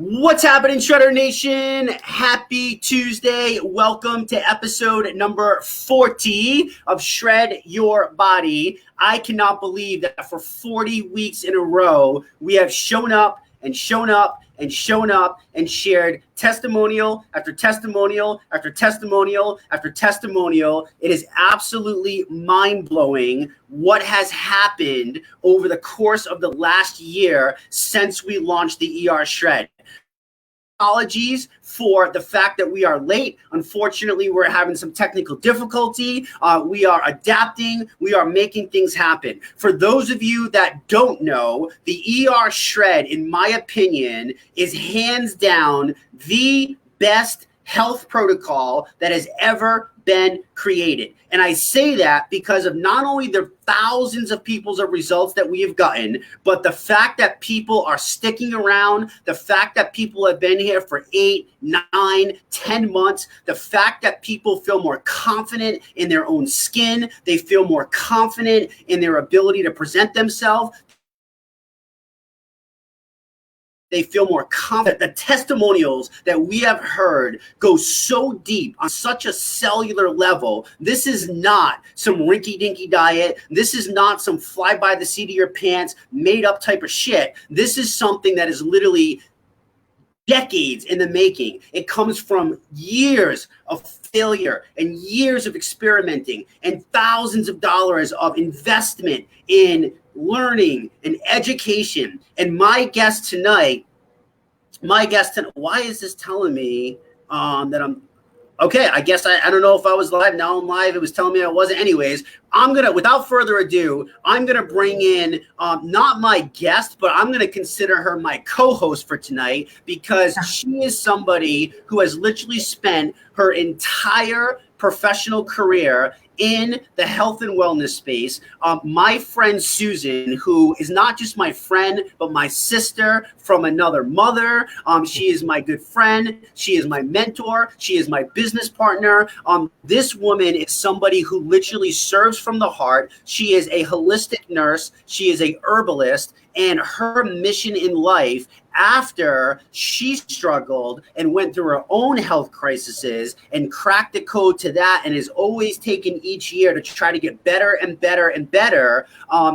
What's happening, Shredder Nation? Happy Tuesday. Welcome to episode number 40 of Shred Your Body. I cannot believe that for 40 weeks in a row, we have shown up and shown up and shown up and shared testimonial after testimonial after testimonial after testimonial. It is absolutely mind-blowing what has happened over the course of the last year since we launched the ER Shred. Apologies for the fact that we are late. Unfortunately, we're having some technical difficulty. We are adapting. We are making things happen. For those of you that don't know, the ER Shred, in my opinion, is hands down the best health protocol that has ever been created. And I say that because of not only the thousands of people's results that we have gotten, but the fact that people are sticking around, the fact that people have been here for 8, 9, 10 months, the fact that people feel more confident in their own skin, they feel more confident in their ability to present themselves. They feel more confident. The testimonials that we have heard go so deep on such a cellular level. This is not some rinky-dinky diet. This is not some fly by the seat of your pants, made up type of shit. This is something that is literally decades in the making. It comes from years of failure and years of experimenting and thousands of dollars of investment in learning and education. And my guest tonight, why is this telling me that I'm okay? I guess I don't know if I was live. Now I'm live. It was telling me I wasn't. Anyways, without further ado, I'm gonna bring in not my guest, but I'm gonna consider her my co-host for tonight because she is somebody who has literally spent her entire professional career in the health and wellness space. My friend Susan, who is not just my friend, but my sister from another mother. She is my good friend. She is my mentor. She is my business partner. This woman is somebody who literally serves from the heart. She is a holistic nurse. She is a herbalist. And her mission in life, after she struggled and went through her own health crises and cracked the code to that and is always taken each year to try to get better and better and better.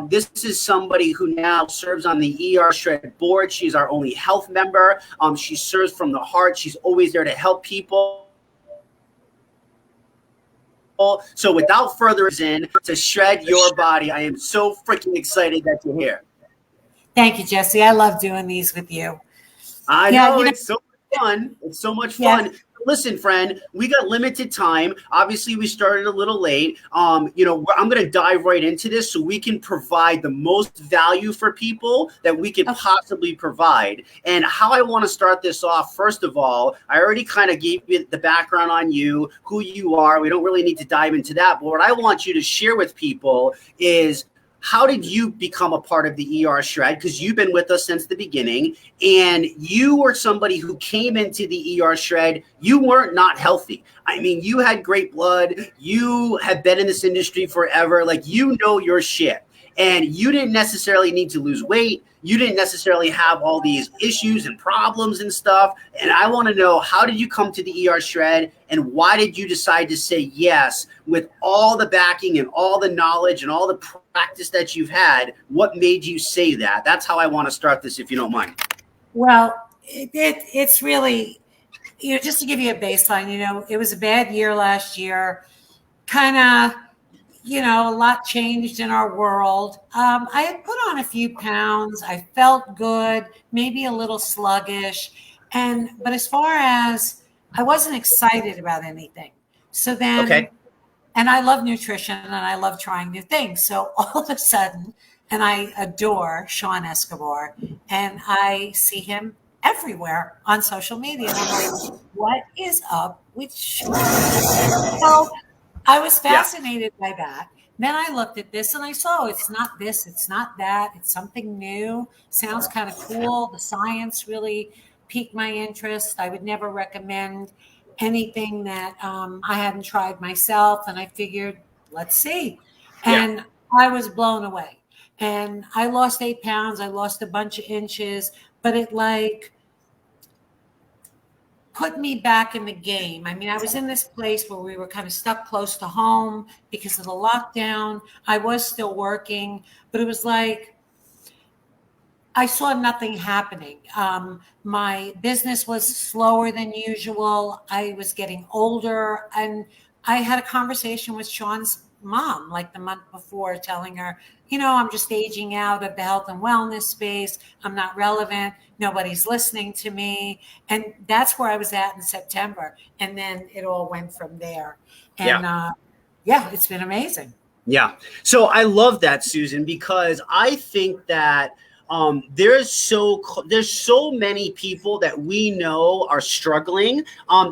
This is somebody who now serves on the ER Shred board. She's our only health member. She serves from the heart. She's always there to help people. So without further ado, to Shred Your Body, I am so freaking excited that you're here. Thank you, Jesse. I love doing these with you. I know, it's so much fun. It's so much fun. Yeah. Listen, friend, we got limited time. Obviously, we started a little late. I'm going to dive right into this so we can provide the most value for people that we could possibly provide. And how I want to start this off, first of all, I already kind of gave you the background on you, who you are. We don't really need to dive into that. But what I want you to share with people is, how did you become a part of the ER Shred? Because you've been with us since the beginning, and you were somebody who came into the ER Shred. You weren't not healthy. I mean, you had great blood. You have been in this industry forever. Like, you know your shit. And you didn't necessarily need to lose weight. You didn't necessarily have all these issues and problems and stuff. And I want to know, how did you come to the ER Shred, and why did you decide to say yes with all the backing and all the knowledge and all the practice that you've had? What made you say that? That's how I want to start this, if you don't mind. Well, it's really, just to give you a baseline, it was a bad year last year, kind of. A lot changed in our world. I had put on a few pounds. I felt good, maybe a little sluggish. But as far as, I wasn't excited about anything. So then, okay. And I love nutrition and I love trying new things. So all of a sudden, and I adore Sean Escobar, and I see him everywhere on social media. And I'm like, what is up with Sean? So I was fascinated by that. Then I looked at this and I saw, it's not this, it's not that, it's something new. Sounds kind of cool. The science really piqued my interest. I would never recommend anything that I hadn't tried myself. And I figured, let's see. And I was blown away. And I lost 8 pounds. I lost a bunch of inches. But put me back in the game. I mean, I was in this place where we were kind of stuck close to home because of the lockdown. I was still working, but it was like I saw nothing happening. My business was slower than usual. I was getting older. And I had a conversation with Sean's mom like the month before, telling her, I'm just aging out of the health and wellness space. I'm not relevant. Nobody's listening to me. And that's where I was at in September. And then it all went from there. And yeah, it's been amazing. Yeah. So I love that, Susan, because I think that there's so many people that we know are struggling.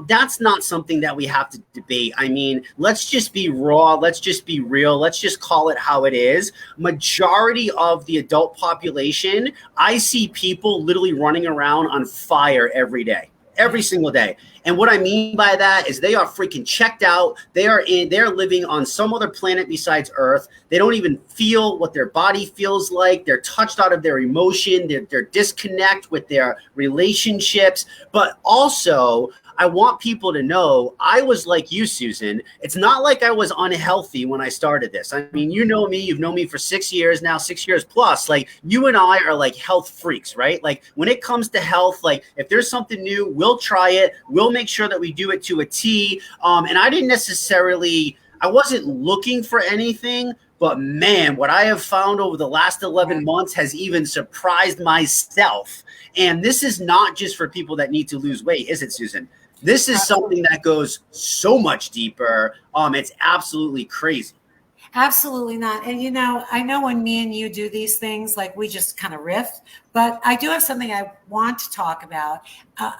That's not something that we have to debate. I mean, let's just be raw. Let's just be real. Let's just call it how it is. Majority of the adult population, I see people literally running around on fire every day. Every single day. And what I mean by that is they are freaking checked out. They're living on some other planet besides Earth. They don't even feel what their body feels like. They're touched out of their emotion. They're disconnect with their relationships. But also, I want people to know I was like you, Susan. It's not like I was unhealthy when I started this. I mean, you know me, you've known me for 6 years now, 6 years plus. Like, you and I are like health freaks, right? Like, when it comes to health, like if there's something new, we'll try it. We'll make sure that we do it to a T. And I wasn't looking for anything, but man, what I have found over the last 11 months has even surprised myself. And this is not just for people that need to lose weight, is it, Susan? This is something that goes so much deeper. It's absolutely crazy. Absolutely not. And I know when me and you do these things, like we just kind of riff, but I do have something I want to talk about.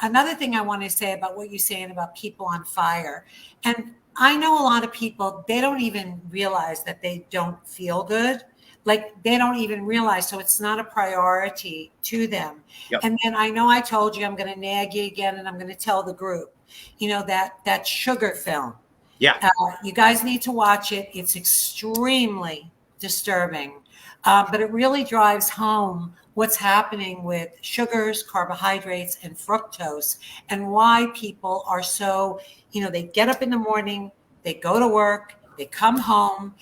Another thing I want to say about what you're saying about people on fire. And I know a lot of people, they don't even realize that they don't feel good. Like they don't even realize. So it's not a priority to them. Yep. And then I know I told you I'm going to nag you again, and I'm going to tell the group, that sugar film. Yeah. You guys need to watch it. It's extremely disturbing, but it really drives home what's happening with sugars, carbohydrates, and fructose, and why people are so, they get up in the morning, they go to work, they come home,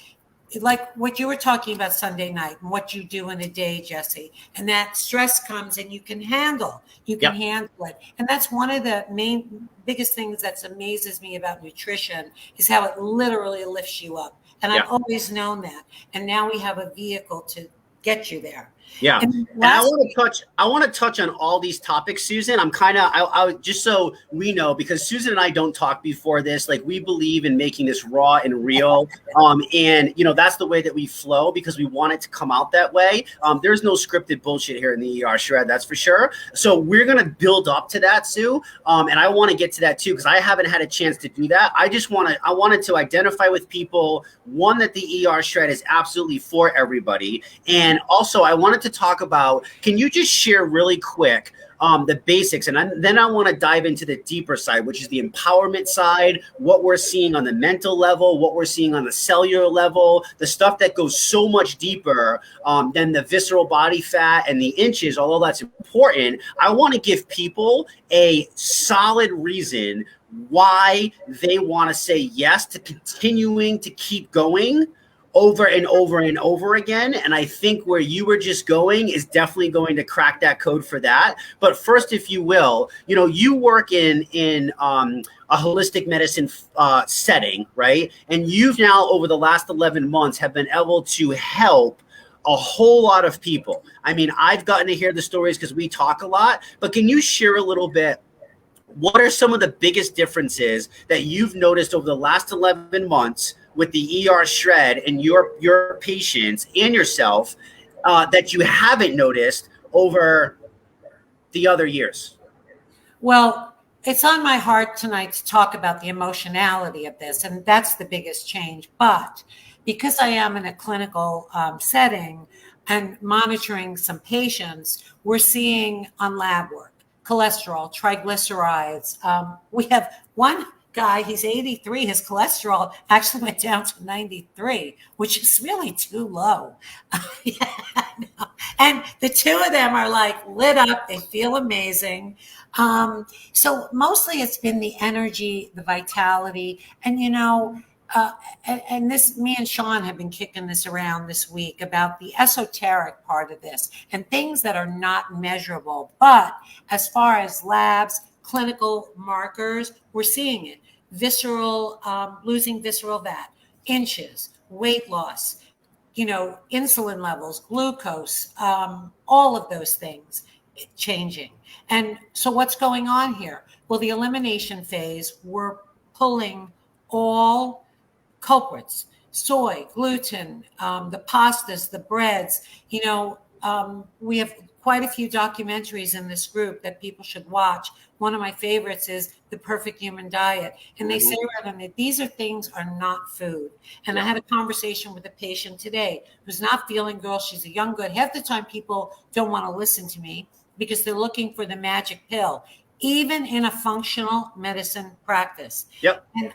like what you were talking about Sunday night and what you do in a day, Jesse, and that stress comes and you can handle it. And that's one of the biggest things that amazes me about nutrition is how it literally lifts you up. And I've always known that. And now we have a vehicle to get you there. Yeah. And I want to touch on all these topics, Susan. I just so we know, because Susan and I don't talk before this, like we believe in making this raw and real. And that's the way that we flow, because we want it to come out that way. There's no scripted bullshit here in the ER Shred, that's for sure. So we're going to build up to that, Sue. And I want to get to that too, because I haven't had a chance to do that. I wanted to identify with people, one, that the ER Shred is absolutely for everybody. And also I wanted to talk about, can you just share really quick the basics, and then I want to dive into the deeper side, which is the empowerment side, what we're seeing on the mental level, what we're seeing on the cellular level, the stuff that goes so much deeper than the visceral body fat and the inches. Although that's important, I want to give people a solid reason why they want to say yes to continuing to keep going over and over and over again. And I think where you were just going is definitely going to crack that code for that. But first, if you will, you work in a holistic medicine setting, right? And you've now, over the last 11 months, have been able to help a whole lot of people. I mean, I've gotten to hear the stories because we talk a lot, but can you share a little bit? What are some of the biggest differences that you've noticed over the last 11 months with the ER Shred and your patients and yourself that you haven't noticed over the other years? Well, it's on my heart tonight to talk about the emotionality of this, and that's the biggest change. But because I am in a clinical setting and monitoring some patients, we're seeing on lab work, cholesterol, triglycerides. We have one guy, he's 83, his cholesterol actually went down to 93, which is really too low. And the two of them are like lit up. They feel amazing. So mostly it's been the energy, the vitality, and uh, and this, me and Sean have been kicking this around this week about the esoteric part of this and things that are not measurable. But as far as labs, clinical markers, we're seeing it. Visceral, losing visceral fat, inches, weight loss, insulin levels, glucose, all of those things changing. And so what's going on here? Well, the elimination phase, we're pulling all culprits, soy, gluten, the pastas, the breads. We have quite a few documentaries in this group that people should watch. One of my favorites is The Perfect Human Diet. And they say right on it, these are things are not food. And I had a conversation with a patient today who's not feeling well. She's a young good. Half the time people don't want to listen to me because they're looking for the magic pill, even in a functional medicine practice. Yep. And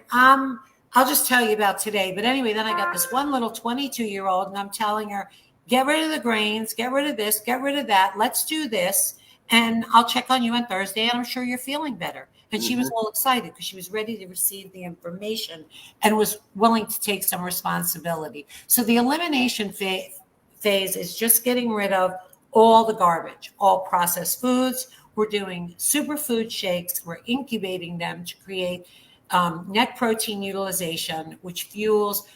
I'll just tell you about today. But anyway, then I got this one little 22-year-old, and I'm telling her, get rid of the grains, get rid of this, get rid of that. Let's do this. And I'll check on you on Thursday, and I'm sure you're feeling better. And she was all excited because she was ready to receive the information and was willing to take some responsibility. So the elimination phase is just getting rid of all the garbage, all processed foods. We're doing superfood shakes. We're incubating them to create net protein utilization, which fuels,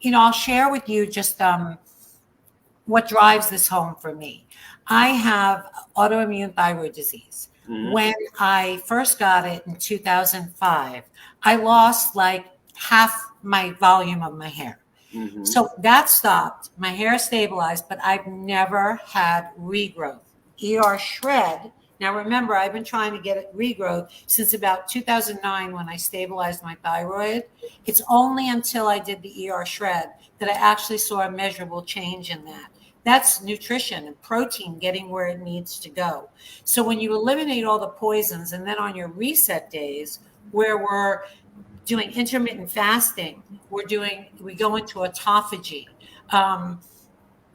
I'll share with you just what drives this home for me. I have autoimmune thyroid disease. When I first got it in 2005, I lost like half my volume of my hair. So that stopped. My hair stabilized, but I've never had regrowth. ER shred. Now, remember, I've been trying to get it regrowth since about 2009 when I stabilized my thyroid. It's only until I did the ER shred that I actually saw a measurable change in that. That's nutrition and protein getting where it needs to go. So when you eliminate all the poisons, and then on your reset days where we're doing intermittent fasting, we go into autophagy.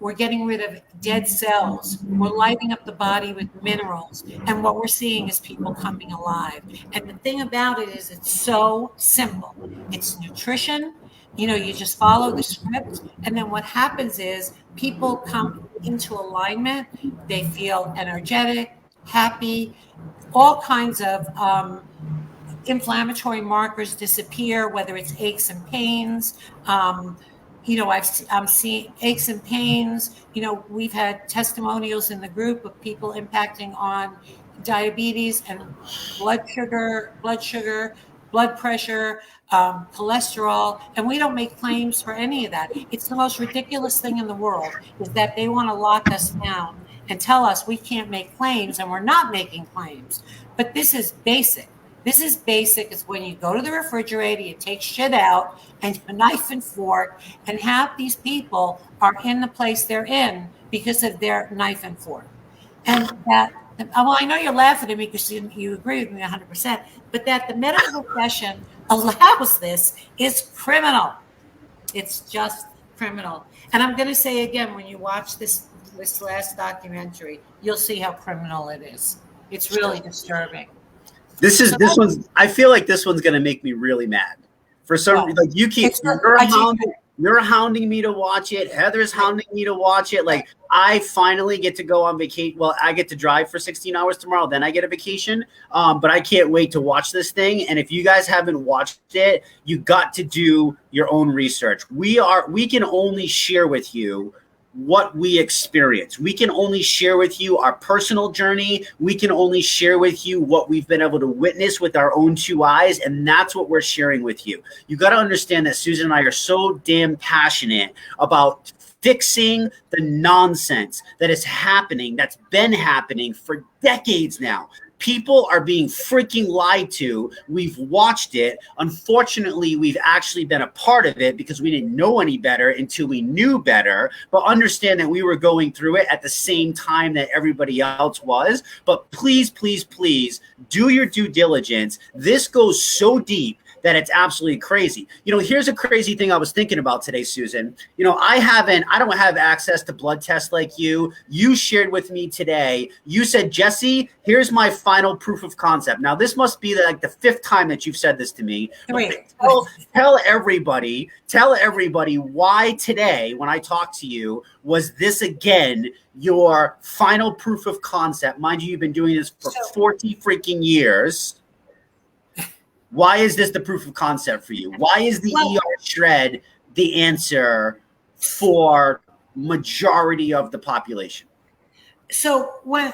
We're getting rid of dead cells. We're lighting up the body with minerals. And what we're seeing is people coming alive. And the thing about it is it's so simple. It's nutrition. You just follow the script. And then what happens is people come into alignment. They feel energetic, happy, all kinds of inflammatory markers disappear, whether it's aches and pains. I'm seeing aches and pains. We've had testimonials in the group of people impacting on diabetes and blood sugar, blood pressure, cholesterol, and we don't make claims for any of that. It's the most ridiculous thing in the world is that they want to lock us down and tell us we can't make claims, and we're not making claims. But this is basic. This is basic. It's when you go to the refrigerator, you take shit out and a knife and fork, and half these people are in the place they're in because of their knife and fork. And that, well, I know you're laughing at me because you agree with me 100%, but that the medical profession allows this is criminal. It's just criminal. And I'm going to say again, when you watch this last documentary, you'll see how criminal it is. It's really disturbing. This one's. I feel like this one's gonna make me really mad. For some reason, like you're hounding me to watch it. Heather's hounding me to watch it. Like I finally get to go on vacation. Well, I get to drive for 16 hours tomorrow. Then I get a vacation. But I can't wait to watch this thing. And if you guys haven't watched it, you got to do your own research. We can only share with you what we experience. We can only share with you our personal journey. We can only share with you what we've been able to witness with our own two eyes, and that's what we're sharing with you. You got to understand that Susan and I are so damn passionate about fixing the nonsense that is happening, that's been happening for decades now. People are being freaking lied to. We've watched it. Unfortunately, we've actually been a part of it because we didn't know any better until we knew better. But understand that we were going through it at the same time that everybody else was. But please, please, please do your due diligence. This goes so deep that it's absolutely crazy. Here's a crazy thing I was thinking about today, Susan. I don't have access to blood tests like you. You shared with me today. You said, Jesse, here's my final proof of concept. Now, this must be like the 5th time that you've said this to me. Tell everybody why today, when I talked to you, was this again your final proof of concept? Mind you, you've been doing this for 40 freaking years. Why is this the proof of concept for you? Why is the ER shred the answer for majority of the population? So when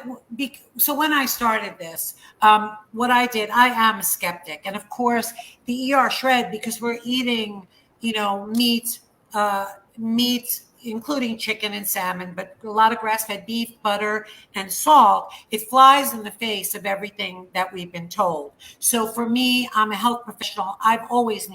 I started this, what I did, I am a skeptic, and of course the ER shred, because we're eating, meat, including chicken and salmon, but a lot of grass-fed beef, butter, and salt. It flies in the face of everything that we've been told. So for me, I'm a health professional. I always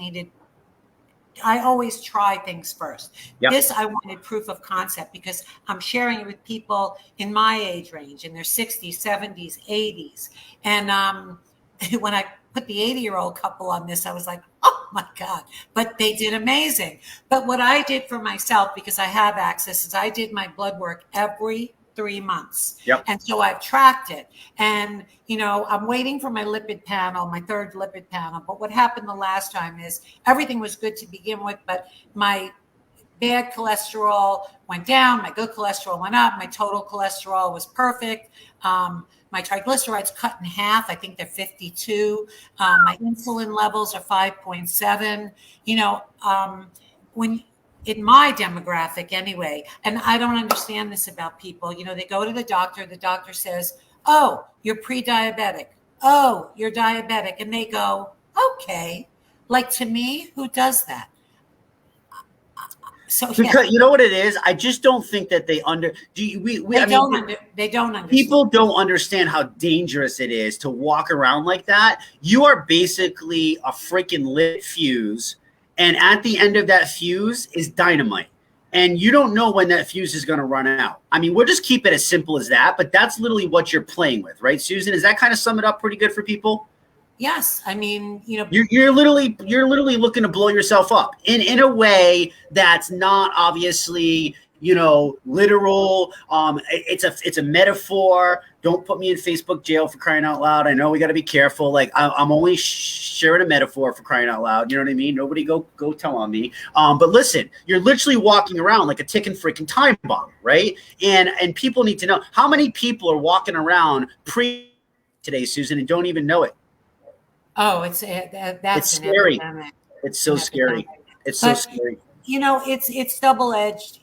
try things first. Yep. This, I wanted proof of concept because I'm sharing it with people in my age range, in their 60s, 70s, 80s. And when I put the 80-year-old couple on this, I was like, oh my God, but they did amazing. But what I did for myself, because I have access, is I did my blood work every 3 months. Yep. And so I've tracked it. And, I'm waiting for my lipid panel, my 3rd lipid panel. But what happened the last time is everything was good to begin with, but my bad cholesterol went down, my good cholesterol went up, my total cholesterol was perfect. My triglycerides cut in half. I think they're 52. My insulin levels are 5.7. When in my demographic anyway, and I don't understand this about people, they go to the doctor says, oh, you're pre-diabetic. Oh, you're diabetic. And they go, okay. Like, to me, who does that? So because you know what it is, I just don't think that they don't understand. People don't understand how dangerous it is to walk around like that. You are basically a freaking lit fuse, and at the end of that fuse is dynamite, and you don't know when that fuse is going to run out. I mean, we'll just keep it as simple as that, but that's literally what you're playing with, right, Susan? Does that kind of sum it up pretty good for people? Yes, I mean, you're literally looking to blow yourself up in a way that's not obviously literal. It's a metaphor. Don't put me in Facebook jail for crying out loud. I know we got to be careful. Like, I'm only sharing a metaphor for crying out loud. You know what I mean? Nobody go tell on me. But listen, you're literally walking around like a ticking freaking time bomb, right? And people need to know how many people are walking around today, Susan, and don't even know it. Oh, it's scary. It's so scary. It's so scary. It's double-edged,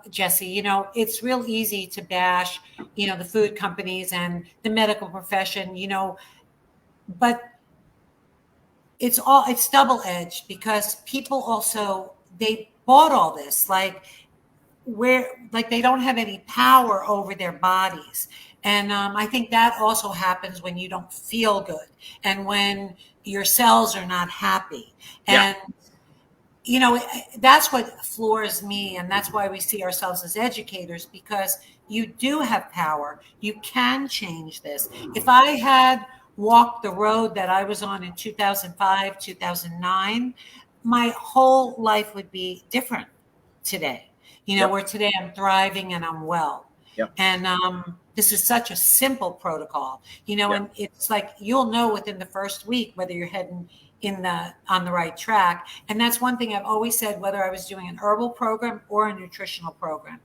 Jesse. It's real easy to bash, the food companies and the medical profession, but it's double-edged because people also, they bought all this, like they don't have any power over their bodies. And I think that also happens when you don't feel good and when your cells are not happy. And, that's what floors me. And that's why we see ourselves as educators, because you do have power. You can change this. If I had walked the road that I was on in 2005, 2009, my whole life would be different today. Where today I'm thriving and I'm well. Yep. And this is such a simple protocol, and it's like you'll know within the first week whether you're heading on the right track. And that's one thing I've always said, whether I was doing an herbal program or a nutritional program,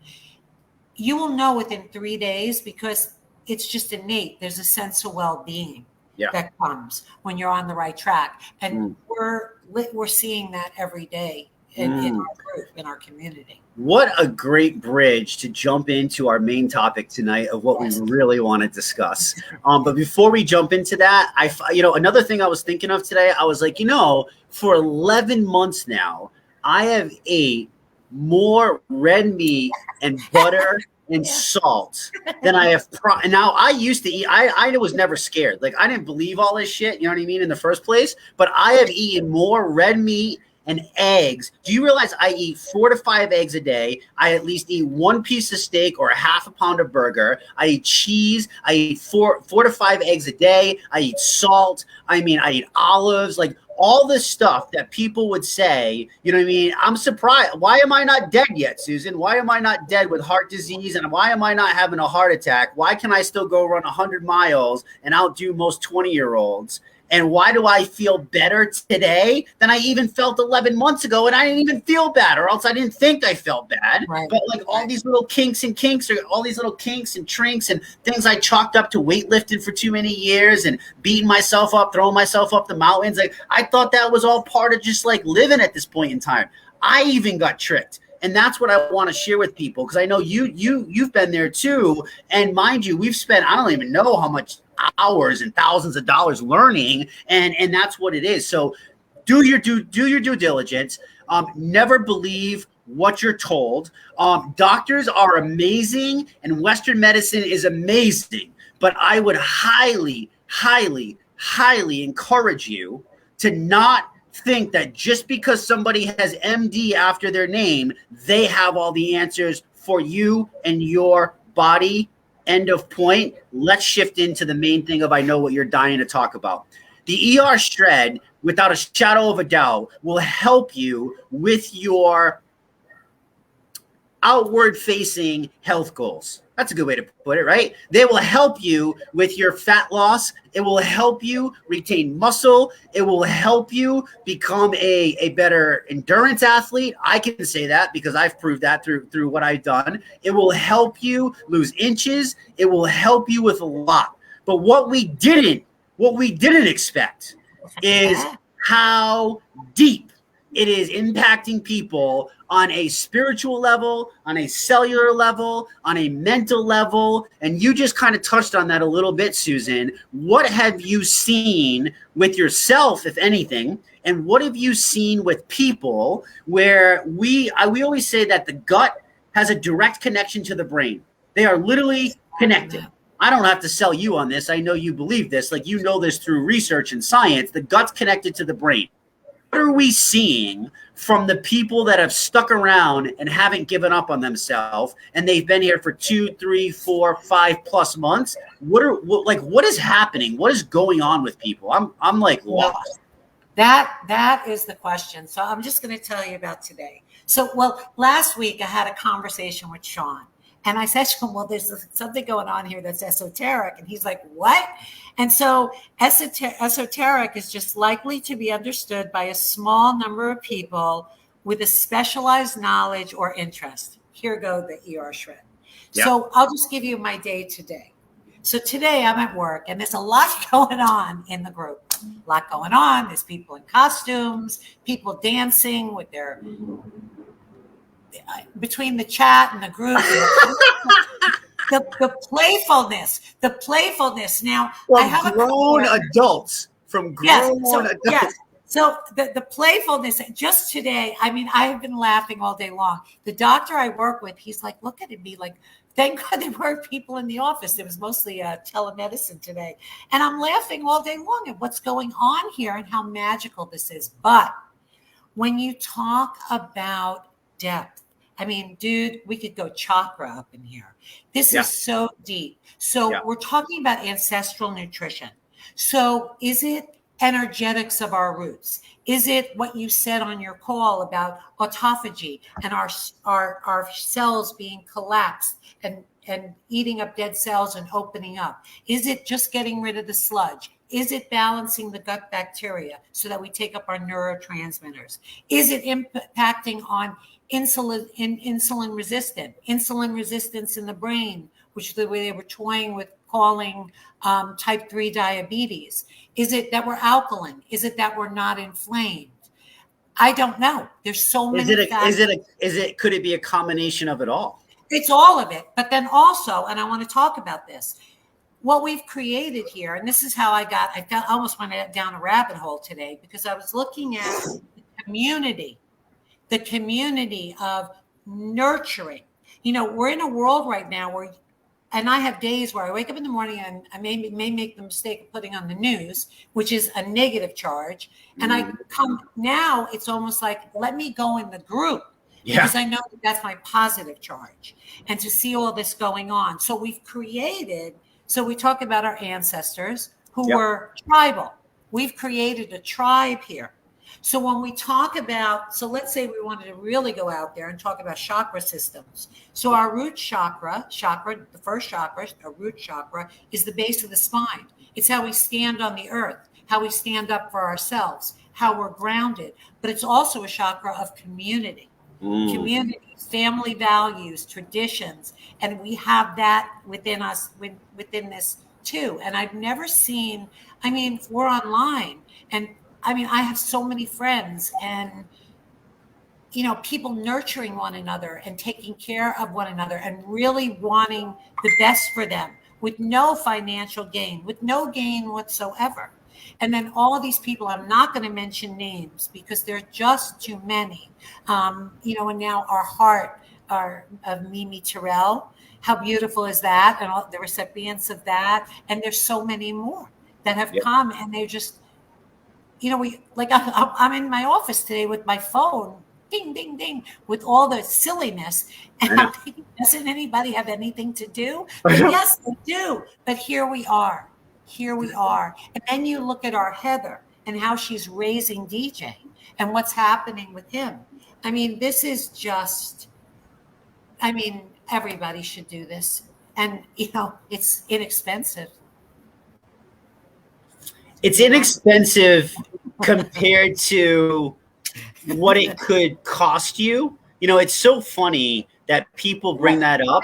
you will know within 3 days because it's just innate. There's a sense of well-being that comes when you're on the right track. And we're seeing that every day in our group, in our community. What a great bridge to jump into our main topic tonight of what we really want to discuss. But before we jump into that, another thing I was thinking of today, I was like, for 11 months now, I have ate more red meat and butter and salt than I have. Now, I used to eat, I was never scared. Like, I didn't believe all this shit, you know what I mean, in the first place. But I have eaten more red meat and eggs. Do you realize I eat 4 to 5 eggs a day? I at least eat 1 piece of steak or a half a pound of burger. I eat cheese. I eat four to 5 eggs a day. I eat salt. I eat olives, like all this stuff that people would say, you know what I mean? I'm surprised. Why am I not dead yet, Susan? Why am I not dead with heart disease? And why am I not having a heart attack? Why can I still go run 100 miles and outdo most 20-year-olds? And why do I feel better today than I even felt 11 months ago? And I didn't even feel bad, or else I didn't think I felt bad. Right. But like all these little kinks, or all these little kinks and trinks and things I chalked up to weightlifting for too many years and beating myself up, throwing myself up the mountains. Like I thought that was all part of just like living at this point in time. I even got tricked. And that's what I want to share with people, because I know you've been there too. And mind you, we've spent, I don't even know how much hours and thousands of dollars learning, and that's what it is. So do your due diligence. Never believe what you're told. Doctors are amazing and Western medicine is amazing, but I would highly encourage you to not think that just because somebody has MD after their name, they have all the answers for you and your body. End of point. Let's shift into the main thing of I know what you're dying to talk about. The ER Shred, without a shadow of a doubt, will help you with your outward facing health goals. That's a good way to put it, right? They will help you with your fat loss. It will help you retain muscle. It will help you become a better endurance athlete. I can say that because I've proved that through what I've done. It will help you lose inches. It will help you with a lot. But what we didn't expect is how deep it is impacting people on a spiritual level, on a cellular level, on a mental level. And you just kind of touched on that a little bit, Susan. What have you seen with yourself, if anything? And what have you seen with people where we always say that the gut has a direct connection to the brain. They are literally connected. I don't have to sell you on this. I know you believe this. Like, you know this through research and science. The gut's connected to the brain. What are we seeing from the people that have stuck around and haven't given up on themselves, and they've been here for 2, 3, 4, 5+ months? What is happening? What is going on with people? I'm like lost. That is the question. So I'm just going to tell you about today. So, last week I had a conversation with Sean. And I said to him, well, there's something going on here that's esoteric. And he's like, what? And so esoteric is just likely to be understood by a small number of people with a specialized knowledge or interest. Here go the ER Shred. Yeah. So I'll just give you my day today. So today I'm at work and there's a lot going on in the group. A lot going on. There's people in costumes, people dancing with their... between the chat and the group, the playfulness. Now, I have grown adults from grown adults. Yes. So the playfulness. Just today, I mean, I've been laughing all day long. The doctor I work with, he's like, look at me, like, thank God there weren't people in the office. It was mostly telemedicine today, and I'm laughing all day long at what's going on here and how magical this is. But when you talk about depth, I mean, dude, we could go chakra up in here. This is so deep. So we're talking about ancestral nutrition. So is it energetics of our roots? Is it what you said on your call about autophagy and our cells being collapsed and eating up dead cells and opening up? Is it just getting rid of the sludge? Is it balancing the gut bacteria so that we take up our neurotransmitters? Is it impacting on insulin resistance in the brain, which the way they were toying with calling type 3 diabetes? Is it that we're alkaline? Is it that we're not inflamed? I don't know. There's so many factors. Could it be a combination of it all? It's all of it. But then also, and I want to talk about this, what we've created here, and this is how I almost went down a rabbit hole today, because I was looking at the community of nurturing. You know, we're in a world right now where and I have days where I wake up in the morning and I may make the mistake of putting on the news, which is a negative charge. And I come now, it's almost like, let me go in the group because I know that that's my positive charge. And to see all this going on. So we've created, so we talk about our ancestors who were tribal. We've created a tribe here. So when we talk about, so let's say we wanted to really go out there and talk about chakra systems. So our root chakra, the first chakra, our root chakra, is the base of the spine. It's how we stand on the earth, how we stand up for ourselves, how we're grounded. But it's also a chakra of community, community, family values, traditions. And we have that within us, within this too. And I've never seen, I mean, we're online and I mean, I have so many friends and, you know, people nurturing one another and taking care of one another and really wanting the best for them with no financial gain, with no gain whatsoever. And then all of these people, I'm not going to mention names because there's just too many. You know, and now our heart of Mimi Terrell, how beautiful is that? And all the recipients of that. And there's so many more that have come and they're just, you know, I'm in my office today with my phone, ding, ding, ding, with all the silliness. And I'm thinking, doesn't anybody have anything to do? But yes, they do. But here we are. Here we are. And then you look at our Heather and how she's raising DJ and what's happening with him. I mean, this is just, I mean, everybody should do this. And, you know, it's inexpensive. It's inexpensive compared to what it could cost you. You know, it's so funny that people bring that up.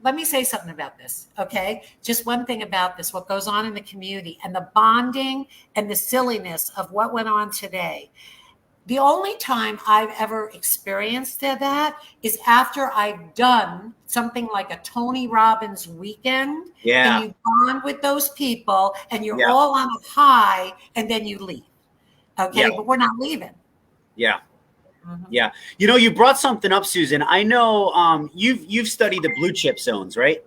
Let me say something about this, okay? Just one thing about this, what goes on in the community and the bonding and the silliness of what went on today. The only time I've ever experienced that is after I've done something like a Tony Robbins weekend. Yeah. And you bond with those people and you're all on a high and then you leave. Okay. But we're not leaving. Yeah. Yeah. You know, you brought something up, Susan. I know you've studied the blue chip zones, right?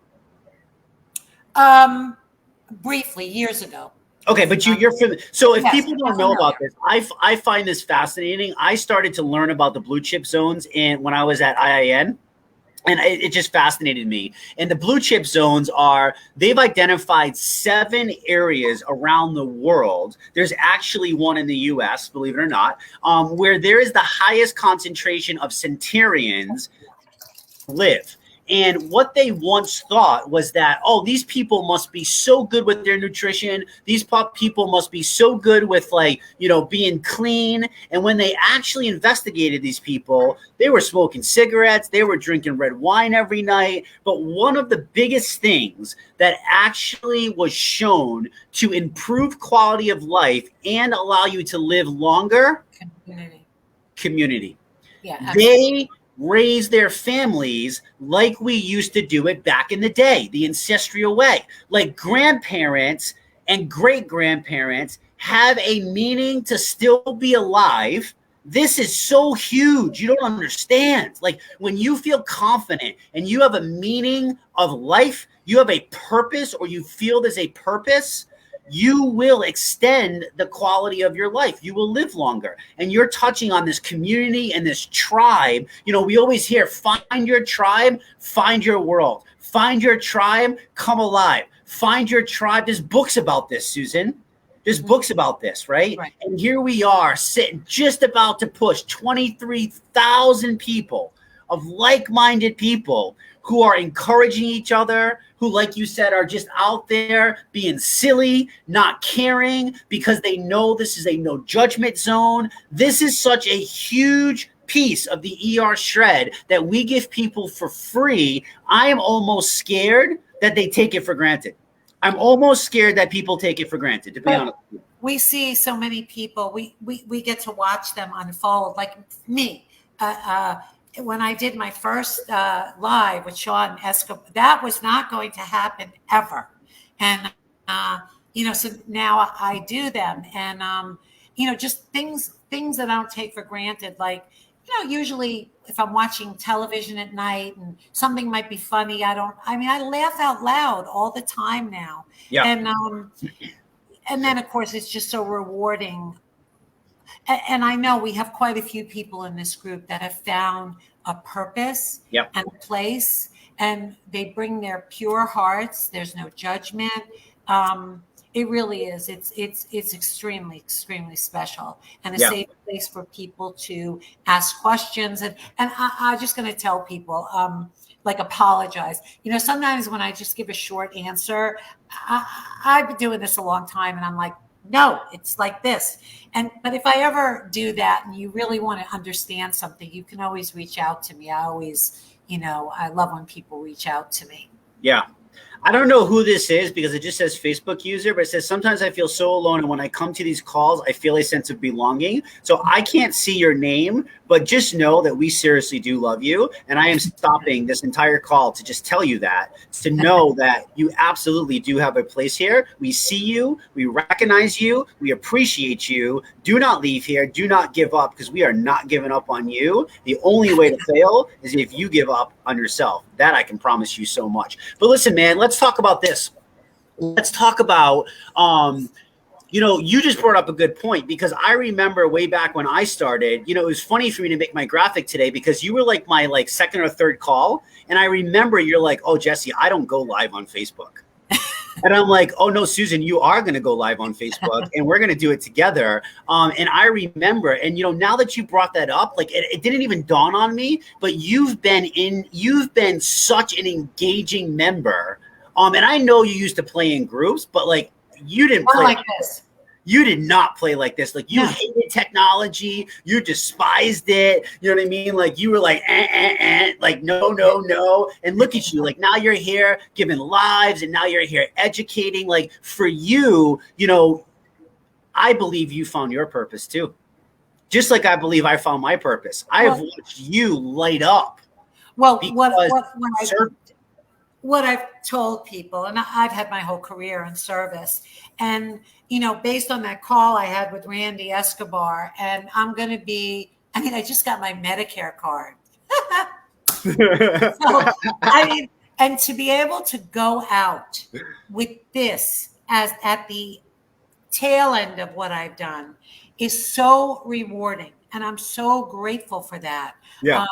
Briefly, years ago. Okay, but you're familiar. So if people don't know about this, I find this fascinating. I started to learn about the blue chip zones when I was at IIN, and it just fascinated me. And the blue chip zones they've identified 7 areas around the world. There's actually one in the US, believe it or not, where there is the highest concentration of centurions live. And what they once thought was that, oh, these people must be so good with their nutrition. These people must be so good with, like, you know, being clean. And when they actually investigated these people, they were smoking cigarettes. They were drinking red wine every night. But one of the biggest things that actually was shown to improve quality of life and allow you to live longer, community. Yeah, absolutely. They raise their families like we used to do it back in the day, the ancestral way. Like grandparents and great-grandparents have a meaning to still be alive. This is so huge. You don't understand. Like when you feel confident and you have a meaning of life, you have a purpose, or you feel there's a purpose, you will extend the quality of your life. You will live longer. And you're touching on this community and this tribe. You know, we always hear, find your tribe, find your world. Find your tribe, come alive. Find your tribe. There's books about this, Susan. There's books about this, right? And here we are sitting just about to push 23,000 people of like-minded people who are encouraging each other, who, like you said, are just out there being silly, not caring, because they know this is a no judgment zone. This is such a huge piece of the ER shred that we give people for free. I am almost scared that they take it for granted. I'm almost scared that people take it for granted, to be honest with you. We see so many people, we get to watch them unfold, like me. When I did my first live with Sean Escobar, that was not going to happen ever. And, you know, so now I do them. And, you know, just things that I don't take for granted. Like, usually if I'm watching television at night and something might be funny, I laugh out loud all the time now. Yeah. And then of course it's just so rewarding. And I know we have quite a few people in this group that have found a purpose Yep. and a place, and they bring their pure hearts. There's no judgment. It really is. It's extremely, extremely special, and a safe place for people to ask questions. And I'm just going to tell people, like, apologize. Sometimes when I just give a short answer, I've been doing this a long time, and I'm like, no, it's like this. But if I ever do that and you really want to understand something, you can always reach out to me. I love when people reach out to me. Yeah. I don't know who this is because it just says Facebook user, but it says, sometimes I feel so alone. And when I come to these calls, I feel a sense of belonging. So I can't see your name, but just know that we seriously do love you. And I am stopping this entire call to just tell you that, to know that you absolutely do have a place here. We see you. We recognize you. We appreciate you. Do not leave here. Do not give up, because we are not giving up on you. The only way to fail is if you give up on yourself. That I can promise you so much. But listen, man, let's talk about this. Let's talk about, you just brought up a good point, because I remember way back when I started, it was funny for me to make my graphic today because you were like my second or third call. And I remember you're like, oh, Jesse, I don't go live on Facebook. And I'm like, oh, no, Susan, you are going to go live on Facebook and we're going to do it together. And I remember, and, now that you brought that up, it didn't even dawn on me, but you've been such an engaging member. And I know you used to play in groups, but you didn't play like this. You did not play like this. You hated technology. You despised it. You know what I mean? You were no. And look at you. Now you're here giving lives, and now you're here educating. For you, I believe you found your purpose too. Just like I believe I found my purpose. I have watched you light up. Well, what I've told people, and I've had my whole career in service, and based on that call I had with Randy Escobar, and I just got my Medicare card. And to be able to go out with this as at the tail end of what I've done is so rewarding, and I'm so grateful for that. Yeah.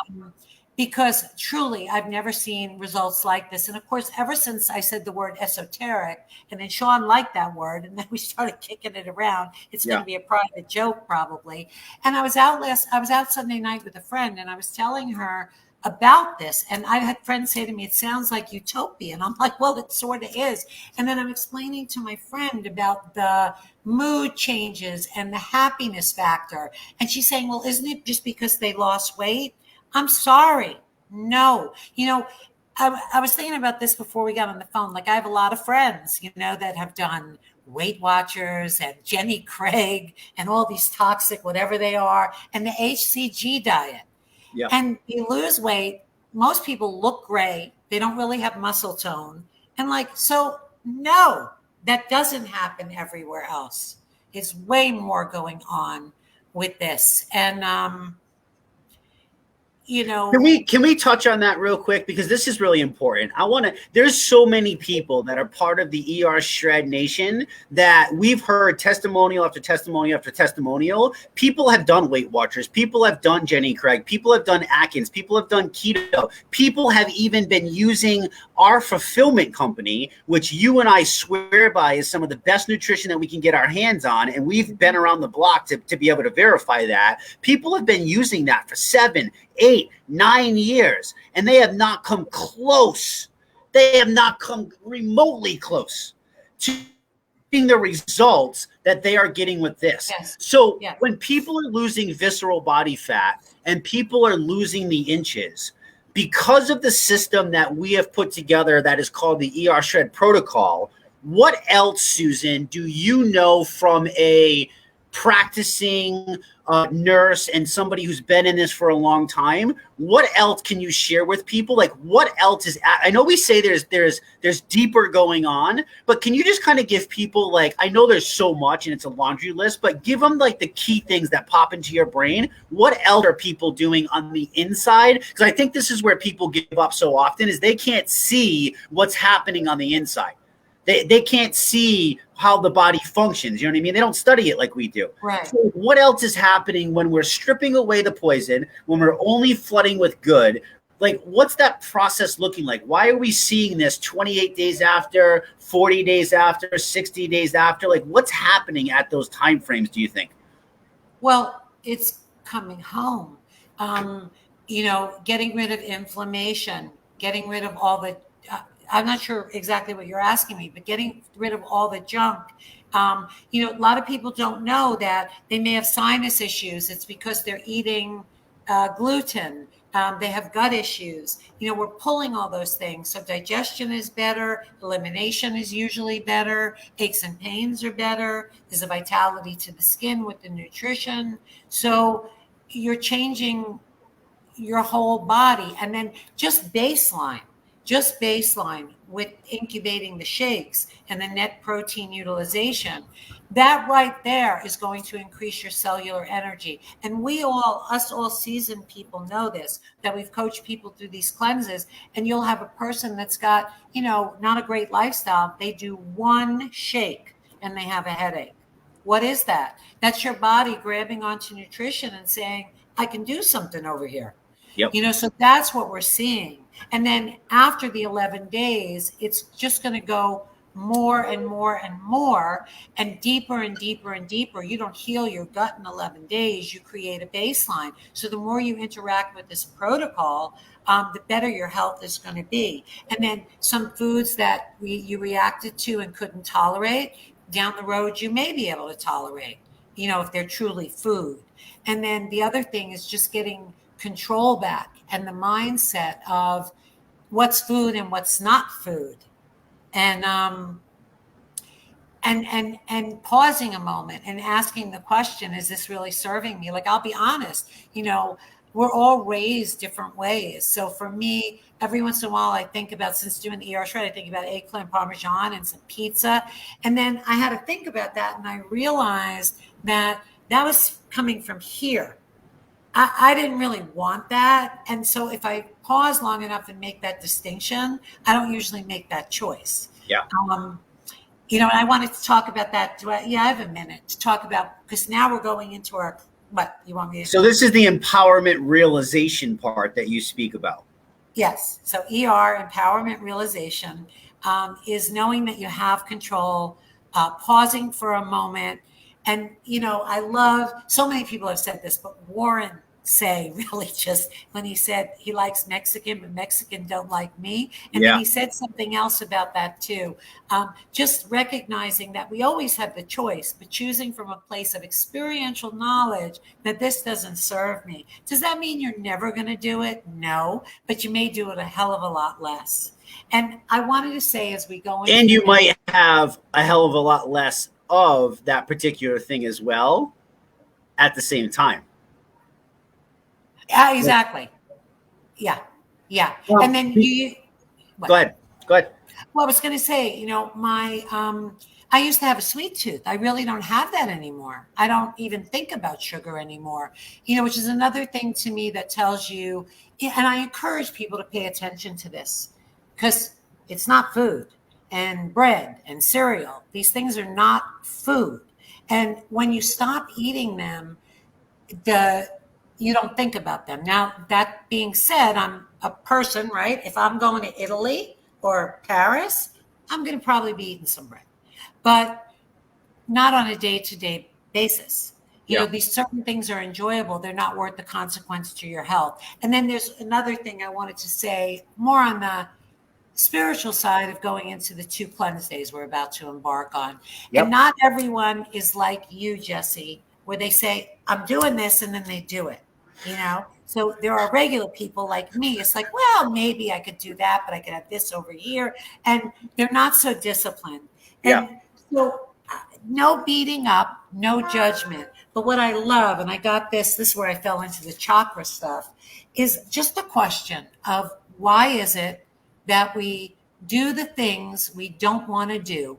Because truly, I've never seen results like this. And of course, ever since I said the word esoteric, and then Sean liked that word, and then we started kicking it around. It's going to be a private joke probably. And I was out Sunday night with a friend, and I was telling her about this. And I had friends say to me, it sounds like utopia. And I'm like, well, it sort of is. And then I'm explaining to my friend about the mood changes and the happiness factor. And she's saying, well, isn't it just because they lost weight? I'm sorry. No. I was thinking about this before we got on the phone. I have a lot of friends, that have done Weight Watchers and Jenny Craig and all these toxic, whatever they are, and the HCG diet. Yeah. And you lose weight. Most people look great. They don't really have muscle tone. And so no, that doesn't happen everywhere else. It's way more going on with this. And, Can we touch on that real quick, because this is really important. There's so many people that are part of the ER Shred Nation that we've heard testimonial after testimonial after testimonial. People have done Weight Watchers. People have done Jenny Craig. People have done Atkins. People have done keto. People have even been using our fulfillment company, which you and I swear by is some of the best nutrition that we can get our hands on. And we've been around the block to be able to verify that. People have been using that for 7, 8, 9 years, and they have not come close. They have not come remotely close to getting the results that they are getting with this. Yes. So when people are losing visceral body fat and people are losing the inches, because of the system that we have put together that is called the ER Shred Protocol, what else, Susan, do you know from a practicing nurse and somebody who's been in this for a long time, what else can you share with people? Like, what else is? I know we say there's deeper going on, but can you just kind of give people, like, I know there's so much and it's a laundry list, but give them like the key things that pop into your brain. What else are people doing on the inside? Because I think this is where people give up so often, is they can't see what's happening on the inside. They can't see how the body functions. You know what I mean? They don't study it like we do. Right. So what else is happening when we're stripping away the poison, when we're only flooding with good? Like, what's that process looking like? Why are we seeing this 28 days after, 40 days after, 60 days after? Like, what's happening at those time frames, do you think? Well, it's coming home. Getting rid of inflammation, getting rid of all the I'm not sure exactly what you're asking me, but getting rid of all the junk. A lot of people don't know that they may have sinus issues. It's because they're eating gluten. They have gut issues. We're pulling all those things. So digestion is better. Elimination is usually better. Aches and pains are better. There's a vitality to the skin with the nutrition. So you're changing your whole body. And then just baseline with incubating the shakes and the net protein utilization, that right there is going to increase your cellular energy. And us all seasoned people know this, that we've coached people through these cleanses. And you'll have a person that's got, not a great lifestyle. They do one shake and they have a headache. What is that? That's your body grabbing onto nutrition and saying, I can do something over here. Yep. So that's what we're seeing. And then after the 11 days, it's just going to go more and more and more and deeper and deeper and deeper. You don't heal your gut in 11 days. You create a baseline. So the more you interact with this protocol, the better your health is going to be. And then some foods that you reacted to and couldn't tolerate, down the road, you may be able to tolerate, if they're truly food. And then the other thing is just getting control back and the mindset of what's food and what's not food, and pausing a moment and asking the question, is this really serving me? Like, I'll be honest, we're all raised different ways. So for me, every once in a while, I think about, since doing the ER shred, I think about eggplant parmesan and some pizza. And then I had to think about that. And I realized that was coming from here. I didn't really want that. And so if I pause long enough and make that distinction, I don't usually make that choice. Yeah. And I wanted to talk about that. I have a minute to talk about, because now we're going into our, what you want me to. So this is the empowerment realization part that you speak about. Yes. So ER, empowerment realization, is knowing that you have control, pausing for a moment. And, I love, so many people have said this, but Warren Say really just, when he said he likes Mexican, but Mexican don't like me. And then he said something else about that too. Just recognizing that we always have the choice, but choosing from a place of experiential knowledge that this doesn't serve me. Does that mean you're never going to do it? No, but you may do it a hell of a lot less. And I wanted to say, as we go into, and you might have a hell of a lot less of that particular thing as well at the same time. Yeah, exactly. Yeah. Well, and then go ahead. Well, I was going to say, I used to have a sweet tooth. I really don't have that anymore. I don't even think about sugar anymore, which is another thing to me that tells you, and I encourage people to pay attention to this, because it's not food. And bread and cereal, these things are not food. And when you stop eating them, you don't think about them. Now, that being said, I'm a person, right? If I'm going to Italy or Paris, I'm going to probably be eating some bread, but not on a day-to-day basis. These certain things are enjoyable. They're not worth the consequence to your health. And then there's another thing I wanted to say, more on the spiritual side of going into the 2 cleanse days we're about to embark on. And not everyone is like you, Jesse, where they say, I'm doing this, and then they do it. So there are regular people like me. It's like, well, maybe I could do that, but I could have this over here. And they're not so disciplined. And so no beating up, no judgment. But what I love, and I got this is where I fell into the chakra stuff, is just a question of why is it that we do the things we don't want to do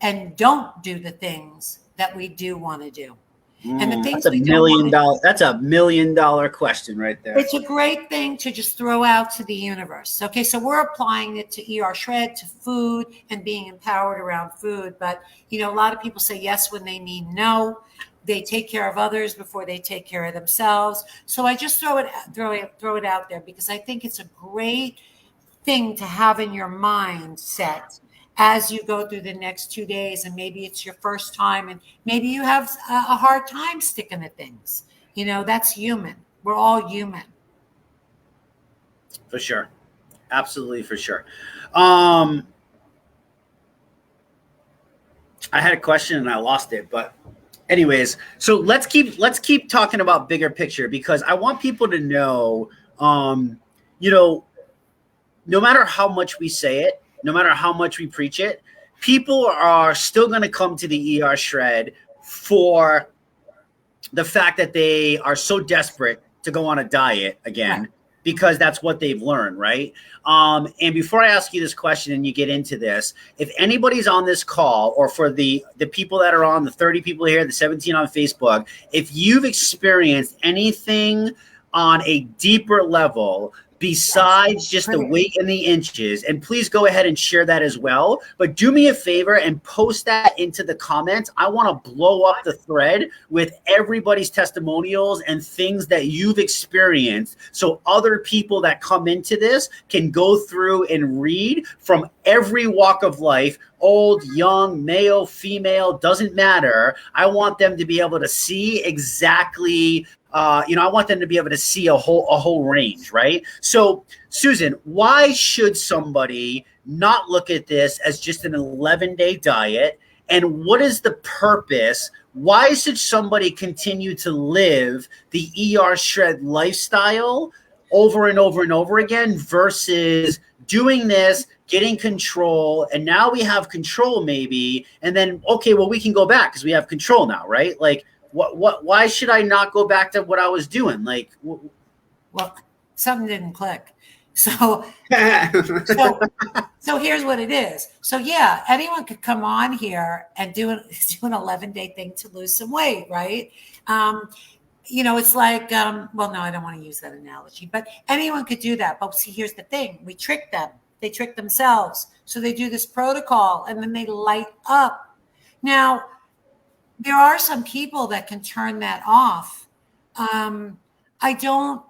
and don't do the things that we do want to do. And the That's things a we don't want to do. that's a $1 million question right there. It's a great thing to just throw out to the universe. Okay, so we're applying it to ER Shred, to food, and being empowered around food. But, a lot of people say yes when they mean no. They take care of others before they take care of themselves. So I just throw it out there because I think it's a great thing to have in your mindset as you go through the next 2 days. And maybe it's your first time and maybe you have a hard time sticking to things. That's human. We're all human. For sure. Absolutely, for sure. I had a question and I lost it, but anyways, so let's keep talking about bigger picture because I want people to know, no matter how much we say it, no matter how much we preach it, people are still going to come to the ER Shred for the fact that they are so desperate to go on a diet again. Right. Because that's what they've learned, right? And before I ask you this question and you get into this, if anybody's on this call or for the people that are on, the 30 people here, the 17 on Facebook, if you've experienced anything on a deeper level besides just the weight in the inches, and please go ahead and share that as well. But do me a favor and post that into the comments. I want to blow up the thread with everybody's testimonials and things that you've experienced so other people that come into this can go through and read from every walk of life, old, young, male, female, doesn't matter. I want them to be able to see exactly I want them to be able to see a whole range, right? So, Susan, why should somebody not look at this as just an 11-day diet? And what is the purpose? Why should somebody continue to live the ER Shred lifestyle over and over and over again versus doing this, getting control, and now we have control maybe, and then, okay, well, we can go back because we have control now, right? Like, why should I not go back to what I was doing? Like, well, something didn't click. So here's what it is. So yeah, anyone could come on here and do an 11-day thing to lose some weight, right? It's like, well, no, I don't want to use that analogy, but anyone could do that. But see, here's the thing. We trick them. They trick themselves. So they do this protocol and then they light up. Now, there are some people that can turn that off. I don't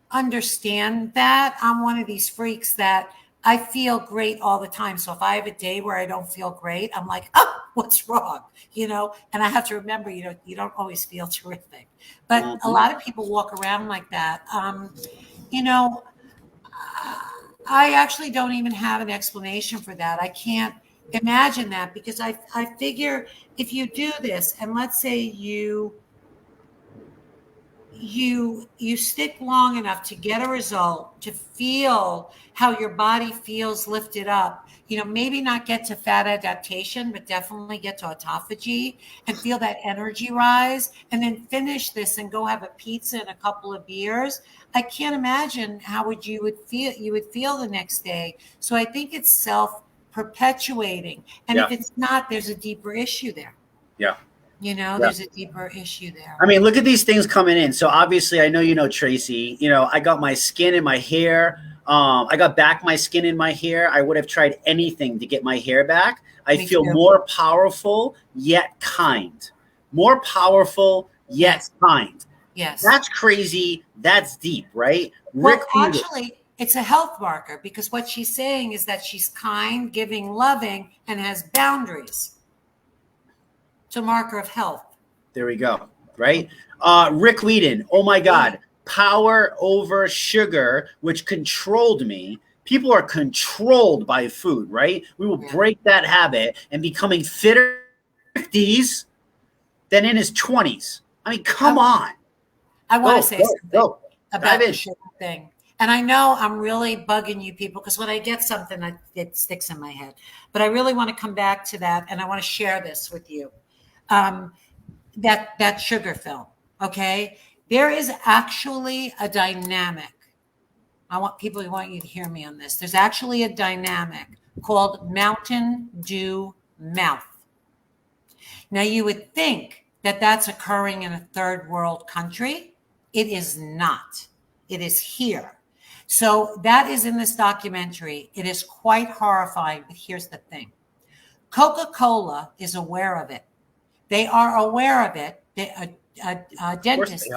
understand that. I'm one of these freaks that I feel great all the time. So if I have a day where I don't feel great, I'm like, oh, what's wrong? And I have to remember, you don't always feel terrific. But a lot of people walk around like that. I actually don't even have an explanation for that. I can't imagine that because I figure if you do this and let's say you stick long enough to get a result, to feel how your body feels lifted up, maybe not get to fat adaptation, but definitely get to autophagy and feel that energy rise and then finish this and go have a pizza and a couple of beers. I can't imagine how you would feel the next day. So I think it's self-perpetuating. And if it's not, there's a deeper issue there. Yeah. There's a deeper issue there. I mean, look at these things coming in. So obviously, I know Tracy. I got my skin in my hair. I got back my skin in my hair. I would have tried anything to get my hair back. I feel more powerful yet kind. More powerful yet kind. Yes. That's crazy. That's deep, right? Well, actually, it's a health marker because what she's saying is that she's kind, giving, loving, and has boundaries. It's a marker of health. There we go. Right? Rick Whedon. Oh my God. Power over sugar, which controlled me. People are controlled by food, right? We will break that habit and becoming fitter in his 50s than in his 20s. I mean, come on. I want to say something about the sugar thing. And I know I'm really bugging you people because when I get something, it sticks in my head. But I really want to come back to that, and I want to share this with you. Um, that sugar film, okay? There is actually a dynamic. I want you to hear me on this. There's actually a dynamic called Mountain Dew mouth. Now, you would think that that's occurring in a third world country. It is not. It is here. So that is in this documentary. It is quite horrifying, but here's the thing. Coca-Cola is aware of it. They are aware of it. A dentist.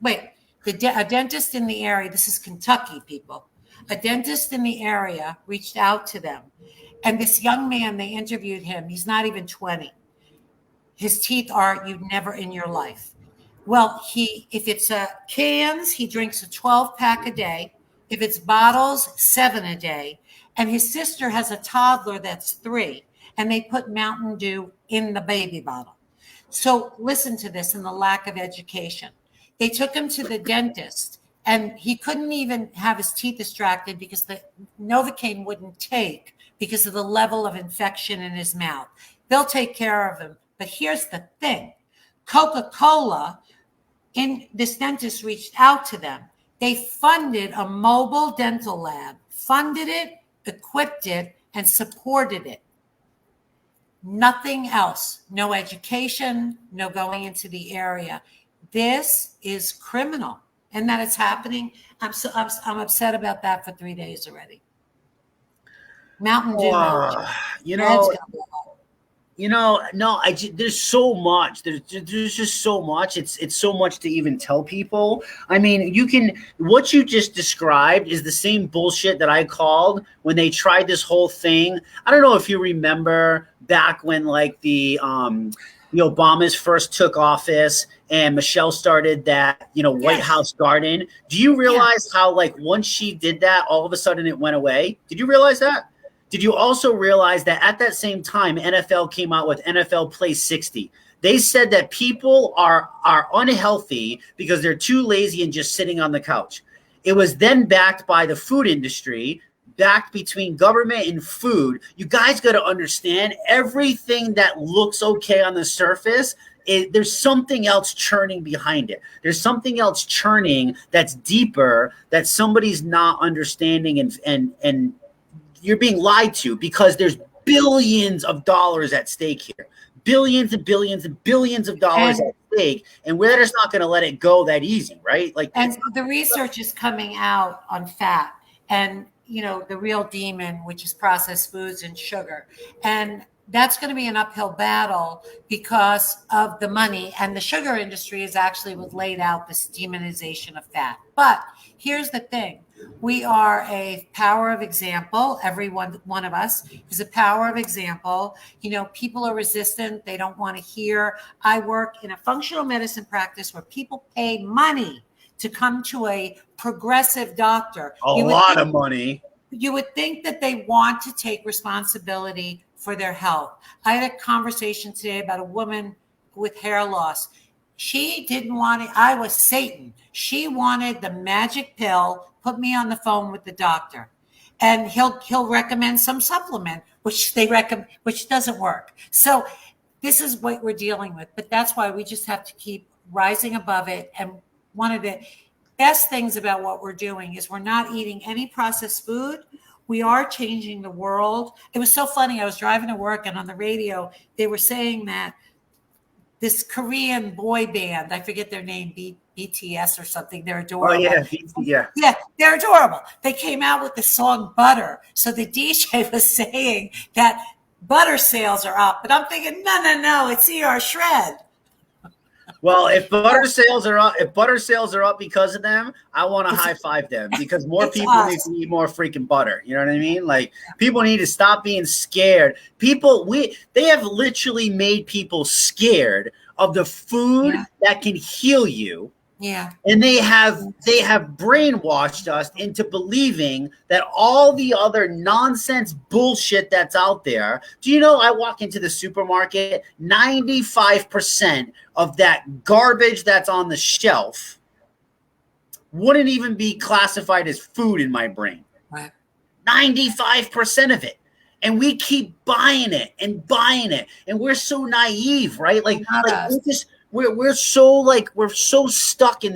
A dentist in the area. This is Kentucky, people. A dentist in the area reached out to them, and this young man, they interviewed him. He's not even 20. His teeth are you'd never in your life. Well, if it's cans, he drinks a 12-pack a day. If it's bottles, 7 a day. And his sister has a toddler that's 3, and they put Mountain Dew in the baby bottle. So listen to this and the lack of education. They took him to the dentist, and he couldn't even have his teeth extracted because the Novocaine wouldn't take because of the level of infection in his mouth. They'll take care of him. But here's the thing. Coca-Cola, this dentist reached out to them. They funded a mobile dental lab, funded it, equipped it, and supported it. Nothing else. No education, no going into the area. This is criminal, and that it's happening. I'm upset about that for 3 days already. Mountain Dew. There's so much. There's just so much. It's so much to even tell people. I mean, what you just described is the same bullshit that I called when they tried this whole thing. I don't know if you remember back when like the Obamas first took office and Michelle started that, White House garden. Do you realize how like once she did that, all of a sudden it went away? Did you realize that? Did you also realize that at that same time, NFL came out with NFL Play 60? They said that people are unhealthy because they're too lazy and just sitting on the couch. It was then backed by the food industry, backed between government and food. You guys got to understand everything that looks okay on the surface. There's something else churning behind it. There's something else churning that's deeper that somebody's not understanding and you're being lied to because there's billions of dollars at stake here. Billions and billions and billions of dollars at stake. And we're just not going to let it go that easy, right? And the research is coming out on fat and, the real demon, which is processed foods and sugar. And that's going to be an uphill battle because of the money. And the sugar industry is actually what laid out this demonization of fat. But here's the thing. We are a power of example. Every one of us is a power of example. People are resistant. They don't want to hear. I work in a functional medicine practice where people pay money to come to a progressive doctor. A lot of money. You would think that they want to take responsibility for their health. I had a conversation today about a woman with hair loss. She didn't want it. I was Satan. She wanted the magic pill, put me on the phone with the doctor, and he'll recommend some supplement, which doesn't work. So this is what we're dealing with. But that's why we just have to keep rising above it. And one of the best things about what we're doing is we're not eating any processed food. We are changing the world. It was so funny. I was driving to work and on the radio, they were saying that this Korean boy band, I forget their name, BTS or something. They're adorable. Oh, yeah. Yeah, they're adorable. They came out with the song Butter. So the DJ was saying that butter sales are up. But I'm thinking, no, it's ER Shred. Well, if butter sales are up because of them, I want to high five them because more people need to eat more freaking butter. You know what I mean? Like people need to stop being scared. They have literally made people scared of the food that can heal you. Yeah. And they have brainwashed us into believing that all the other nonsense bullshit that's out there. Do you know I walk into the supermarket, 95% of that garbage that's on the shelf, wouldn't even be classified as food in my brain. Right. 95% of it. And we keep buying it. And we're so naive, right? Like we're so stuck in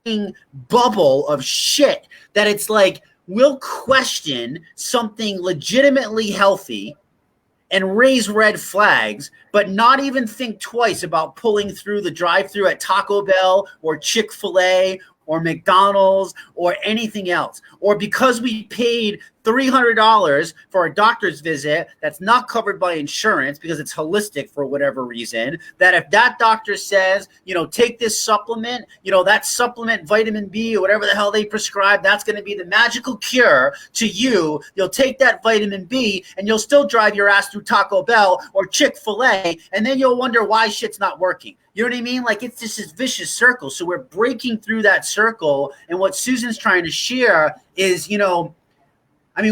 this bubble of shit that it's like we'll question something legitimately healthy and raise red flags, but not even think twice about pulling through the drive-through at Taco Bell or Chick-fil-A or McDonald's or anything else. Or because we paid $300 for a doctor's visit that's not covered by insurance because it's holistic for whatever reason, that if that doctor says, take this supplement, that supplement vitamin B or whatever the hell they prescribe, that's going to be the magical cure to you. You'll take that vitamin B and you'll still drive your ass through Taco Bell or Chick-fil-A, and then you'll wonder why shit's not working. You know what I mean? Like, it's just this vicious circle. So we're breaking through that circle. And what Susan's trying to share is,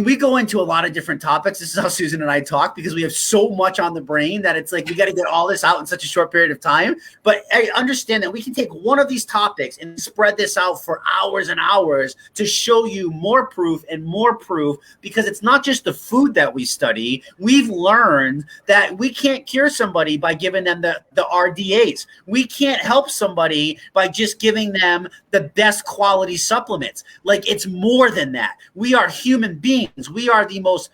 we go into a lot of different topics. This is how Susan and I talk because we have so much on the brain that it's like we got to get all this out in such a short period of time. But I understand that we can take one of these topics and spread this out for hours and hours to show you more proof and more proof, because it's not just the food that we study. We've learned that we can't cure somebody by giving them the RDAs. We can't help somebody by just giving them the best quality supplements. Like, it's more than that. We are human beings. We are the most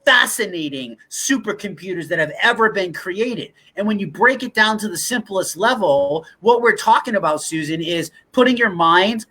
fascinating supercomputers that have ever been created. And when you break it down to the simplest level, what we're talking about, Susan, is putting your mind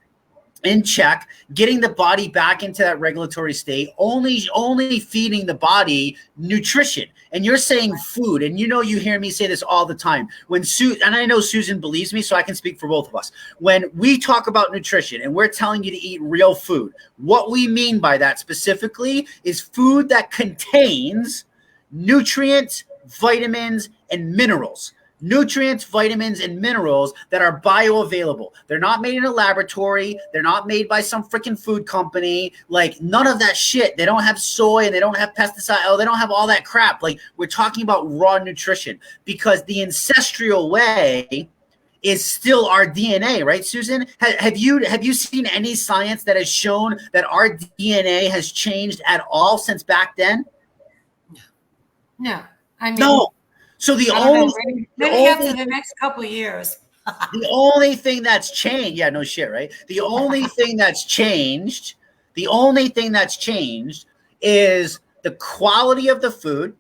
in check, getting the body back into that regulatory state, only feeding the body nutrition. And you're saying food, and you hear me say this all the time. And I know Susan believes me, so I can speak for both of us. When we talk about nutrition and we're telling you to eat real food, what we mean by that specifically is food that contains nutrients, vitamins, and minerals. Nutrients, vitamins, and minerals that are bioavailable. They're not made in a laboratory. They're not made by some freaking food company. Like, none of that shit. They don't have soy and they don't have pesticide. Oh, they don't have all that crap. Like, we're talking about raw nutrition, because the ancestral way is still our DNA, right, Susan? Have you seen any science that has shown that our DNA has changed at all since back then? No. No. So maybe after the next couple of years. The only thing that's changed, yeah, no shit, right? The only thing that's changed is the quality of the food,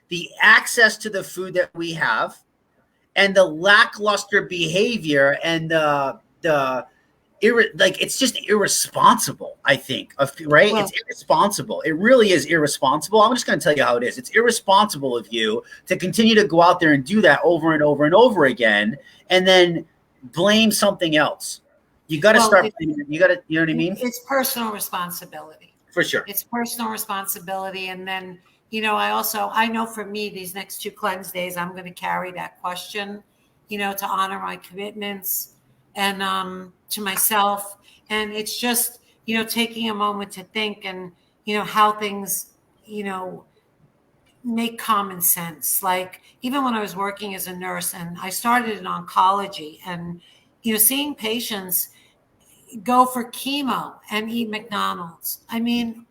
the access to the food that we have, and the lackluster behavior and it's just irresponsible, I think, right? Well, it's irresponsible. It really is irresponsible. I'm just going to tell you how it is. It's irresponsible of you to continue to go out there and do that over and over and over again, and then blame something else. You got to start blaming. You know what I mean? It's personal responsibility. For sure. It's personal responsibility. And then, I know for me, these next 2 cleanse days, I'm going to carry that question, to honor my commitments and to myself. And it's just, taking a moment to think and, how things, make common sense. Like, even when I was working as a nurse and I started in oncology, and, seeing patients go for chemo and eat McDonald's. I mean,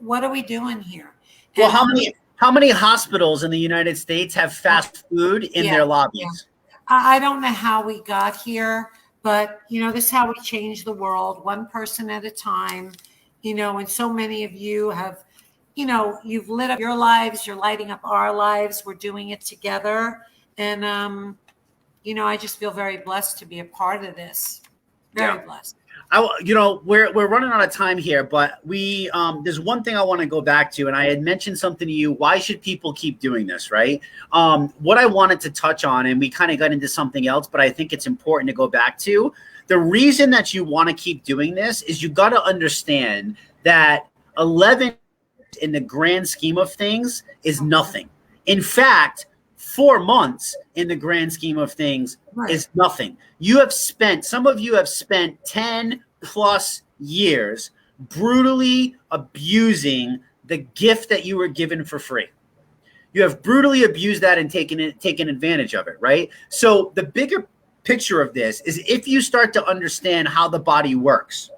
what are we doing here? Well, how many hospitals in the United States have fast food in their lobbies? Yeah. I don't know how we got here. But, this is how we change the world, one person at a time, and so many of you have, you've lit up your lives, you're lighting up our lives, we're doing it together. And, I just feel very blessed to be a part of this. Very blessed. We're running out of time here, but there's one thing I want to go back to, and I had mentioned something to you. Why should people keep doing this, right? What I wanted to touch on, and we kind of got into something else, but I think it's important to go back to. The reason that you want to keep doing this is you got to understand that 11 in the grand scheme of things is nothing. In fact, 4 months in the grand scheme of things is nothing. Some of you have spent 10 plus years brutally abusing the gift that you were given for free. You have brutally abused that and taken advantage of it, right? So the bigger picture of this is if you start to understand how the body works.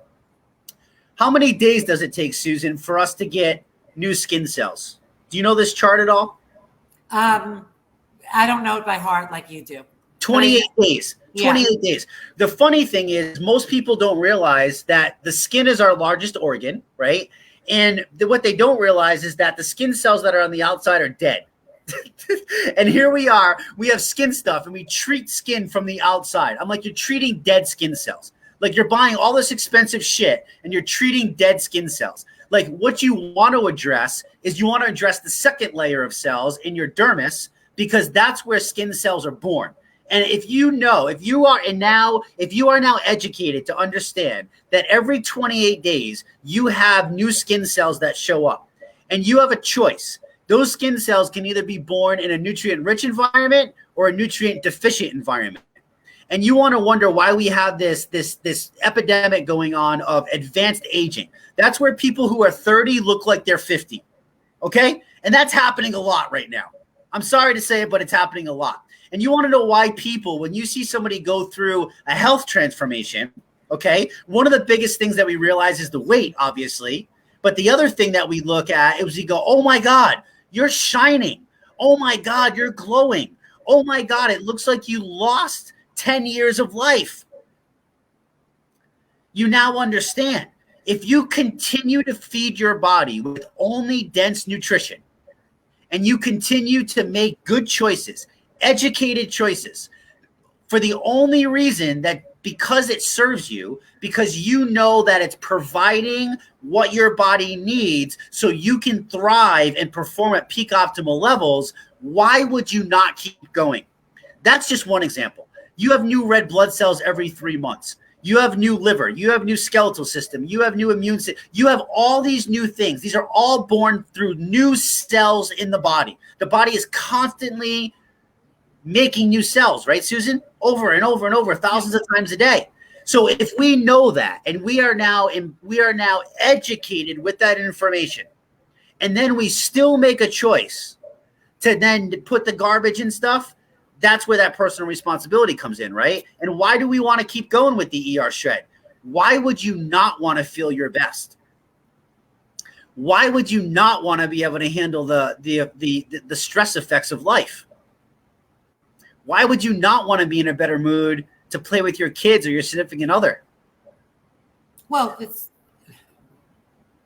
How many days does it take, Susan, for us to get new skin cells? Do you know this chart at all? I don't know it by heart like you do. 28 days. 28 Yeah. days. The funny thing is most people don't realize that the skin is our largest organ, right? And what they don't realize is that the skin cells that are on the outside are dead. And here we are, we have skin stuff and we treat skin from the outside. I'm like, you're treating dead skin cells. Like you're buying all this expensive shit and you're treating dead skin cells. Like what you want to address is you want to address the second layer of cells in your dermis, because that's where skin cells are born. And if you are now educated to understand that every 28 days you have new skin cells that show up and you have a choice. Those skin cells can either be born in a nutrient-rich environment or a nutrient-deficient environment. And you want to wonder why we have this epidemic going on of advanced aging. That's where people who are 30 look like they're 50. Okay? And that's happening a lot right now. I'm sorry to say it, but it's happening a lot. And you want to know why people, when you see somebody go through a health transformation, okay, one of the biggest things that we realize is the weight, obviously. But the other thing that we look at is we go, oh my God, you're shining. Oh my God, you're glowing. Oh my God, it looks like you lost 10 years of life. You now understand. If you continue to feed your body with only dense nutrition and you continue to make good choices, educated choices, for the only reason that because it serves you, because you know that it's providing what your body needs so you can thrive and perform at peak optimal levels, why would you not keep going? That's just one example. You have new red blood cells every 3 months. You have new liver. You have new skeletal system. You have new immune system. You have all these new things. These are all born through new cells in the body. The body is constantly making new cells, right, Susan? Over and over and over, thousands of times a day. So if we know that, and we are now educated with that information, and then we still make a choice to then put the garbage and stuff, that's where that personal responsibility comes in, right? And why do we want to keep going with the ER shred? Why would you not want to feel your best? Why would you not want to be able to handle the stress effects of life? Why would you not want to be in a better mood to play with your kids or your significant other? Well,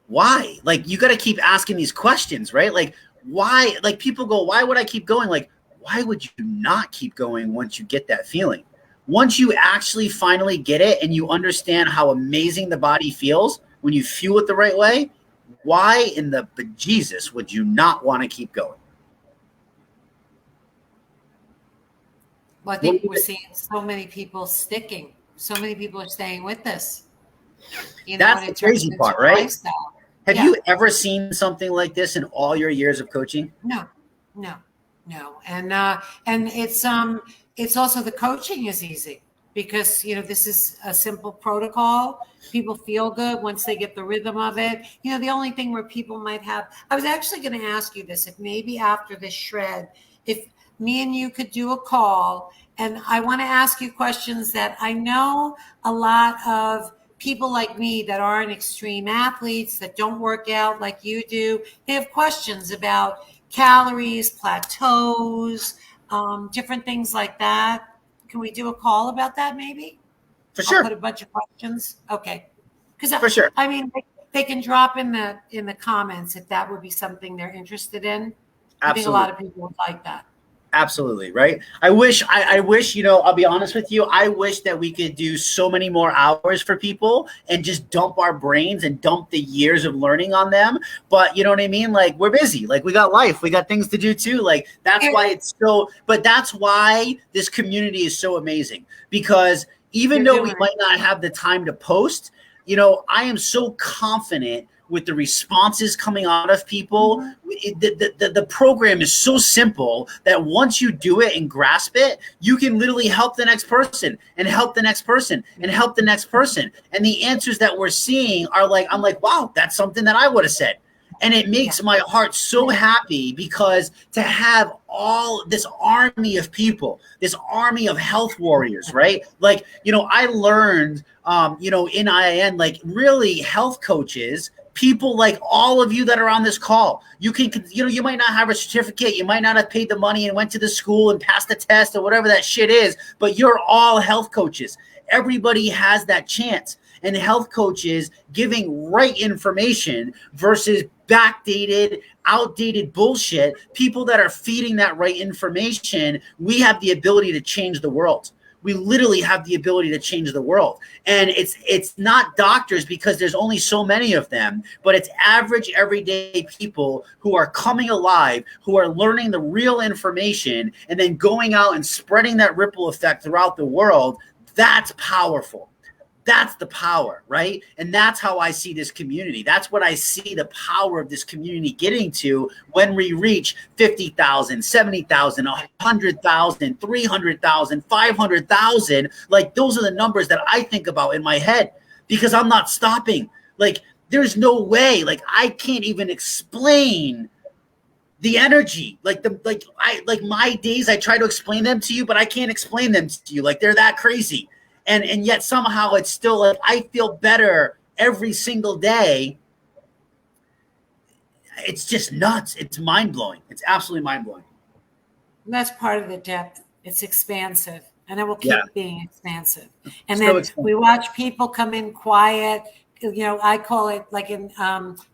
why? Like, you got to keep asking these questions, right? Like, why? Like, people go, why would I keep going? Like, why would you not keep going once you get that feeling? Once you actually finally get it and you understand how amazing the body feels when you fuel it the right way, why in the bejesus would you not want to keep going? Well, I think we're seeing so many people sticking. So many people are staying with this. That's the crazy part, right? Have you ever seen something like this in all your years of coaching? No. And it's also the coaching is easy because, this is a simple protocol. People feel good once they get the rhythm of it. The only thing where people might have, I was actually going to ask you this, if maybe after this shred, if me and you could do a call, and I want to ask you questions that I know a lot of people like me that aren't extreme athletes, that don't work out like you do, they have questions about calories, plateaus, different things like that. Can we do a call about that maybe? For sure. I'll put a bunch of questions. Okay. For sure. I mean, they can drop in the comments if that would be something they're interested in. Absolutely. I think a lot of people would like that. Absolutely. Right. I wish, I'll be honest with you. I wish that we could do so many more hours for people and just dump our brains and dump the years of learning on them. But you know what I mean? Like, we're busy. Like, we got life. We got things to do too. Like, that's why that's why this community is so amazing, because even though we might not have the time to post, I am so confident with the responses coming out of people. The program is so simple that once you do it and grasp it, you can literally help the next person and help the next person and help the next person. And the answers that we're seeing are like, I'm like, wow, that's something that I would have said. And it makes my heart so happy, because to have all this army of people, this army of health warriors, right? Like, I learned, in IIN, like really health coaches, people like all of you that are on this call, you might not have a certificate, you might not have paid the money and went to the school and passed the test or whatever that shit is, but you're all health coaches. Everybody has that chance. And health coaches giving right information versus backdated, outdated bullshit, people that are feeding that right information, we have the ability to change the world. We literally have the ability to change the world. And it's not doctors, because there's only so many of them, but it's average, everyday people who are coming alive, who are learning the real information and then going out and spreading that ripple effect throughout the world. That's powerful. That's the power, right? And that's how I see this community. That's what I see the power of this community getting to when we reach 50,000, 70,000, 100,000, 300,000, 500,000. Like, those are the numbers that I think about in my head, because I'm not stopping. Like, there's no way. Like, I can't even explain the energy. Like my days, I try to explain them to you, but I can't explain them to you. Like, they're that crazy. And yet somehow it's still like I feel better every single day. It's just nuts. It's mind-blowing. It's absolutely mind-blowing. And that's part of the depth. It's expansive, and it will keep being expansive. And then we watch people come in quiet. I call it, like in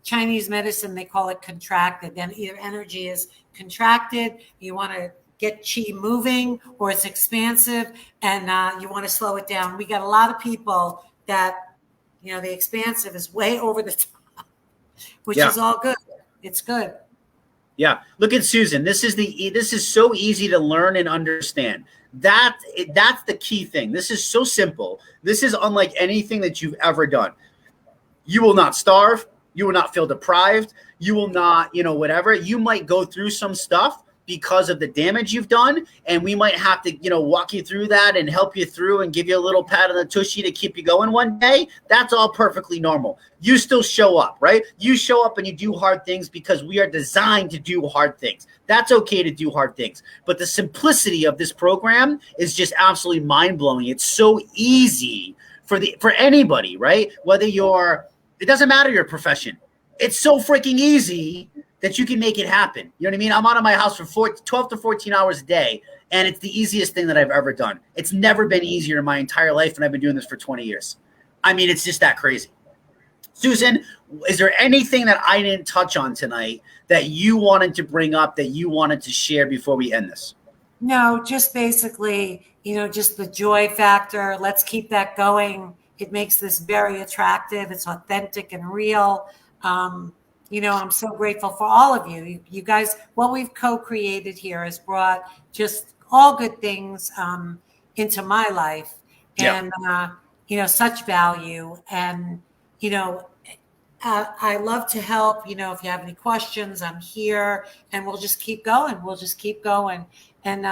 Chinese medicine, they call it contracted. Then your energy is contracted. You want to get chi moving, or it's expansive, and you want to slow it down. We got a lot of people that, the expansive is way over the top, which is all good. It's good. Yeah. Look at Susan. This is so easy to learn and understand. That's the key thing. This is so simple. This is unlike anything that you've ever done. You will not starve. You will not feel deprived. You will not, whatever. You might go through some stuff because of the damage you've done, and we might have to, walk you through that and help you through and give you a little pat on the tushy to keep you going one day. That's all perfectly normal. You still show up, right? You show up and you do hard things because we are designed to do hard things. That's okay to do hard things. But the simplicity of this program is just absolutely mind-blowing. It's so easy for anybody, right? It doesn't matter your profession. It's so freaking easy that you can make it happen. You know what I mean? I'm out of my house for 12 to 14 hours a day, and it's the easiest thing that I've ever done. It's never been easier in my entire life, and I've been doing this for 20 years. I mean, it's just that crazy. Susan, is there anything that I didn't touch on tonight that you wanted to bring up, that you wanted to share before we end this? No, just basically, just the joy factor. Let's keep that going. It makes this very attractive. It's authentic and real. I'm so grateful for all of you. You guys, what we've co-created here has brought just all good things into my life, and such value. And I love to help. If you have any questions, I'm here, and we'll just keep going. And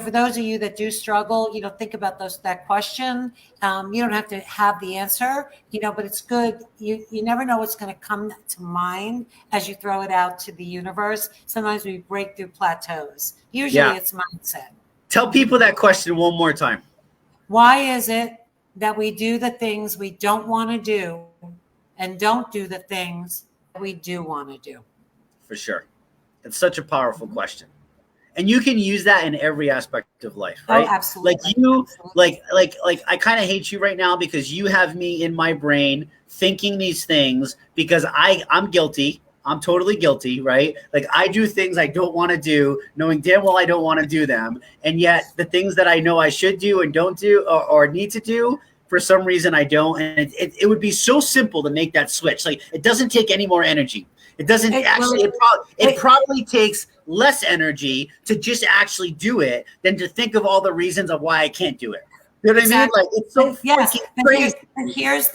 for those of you that do struggle, think about that question. You don't have to have the answer, but it's good. You never know what's going to come to mind as you throw it out to the universe. Sometimes we break through plateaus. Usually it's mindset. Tell people that question one more time. Why is it that we do the things we don't want to do and don't do the things that we do want to do? For sure. It's such a powerful question. And you can use that in every aspect of life, right? Oh, absolutely. Like I kind of hate you right now because you have me in my brain thinking these things because I'm guilty. I'm totally guilty, right? Like, I do things I don't want to do, knowing damn well I don't want to do them. And yet the things that I know I should do and don't do or need to do, for some reason I don't. And it would be so simple to make that switch. Like, it doesn't take any more energy. It doesn't it probably takes less energy to just actually do it than to think of all the reasons of why I can't do it. You know what I mean? Like, it's so freaking crazy. And here's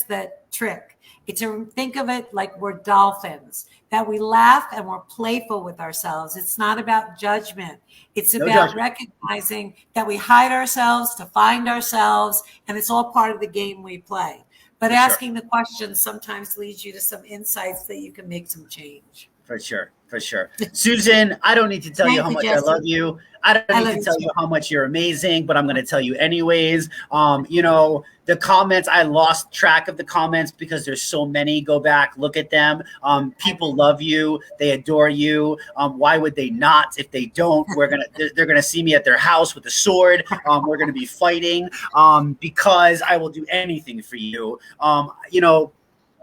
the trick. It's to think of it like we're dolphins, that we laugh and we're playful with ourselves. It's not about judgment. It's about recognizing that we hide ourselves to find ourselves, and it's all part of the game we play. But asking the questions sometimes leads you to some insights that you can make some change. For sure. For sure. Susan, I don't need to tell you Thank how you, much I Jesse. love you. I don't I need love to you tell too. you how much you're amazing, but I'm going to tell you anyways. The comments, I lost track of the comments because there's so many. Go back, look at them. People love you. They adore you. Why would they not? If they don't, they're gonna see me at their house with a sword. We're gonna be fighting because I will do anything for you. I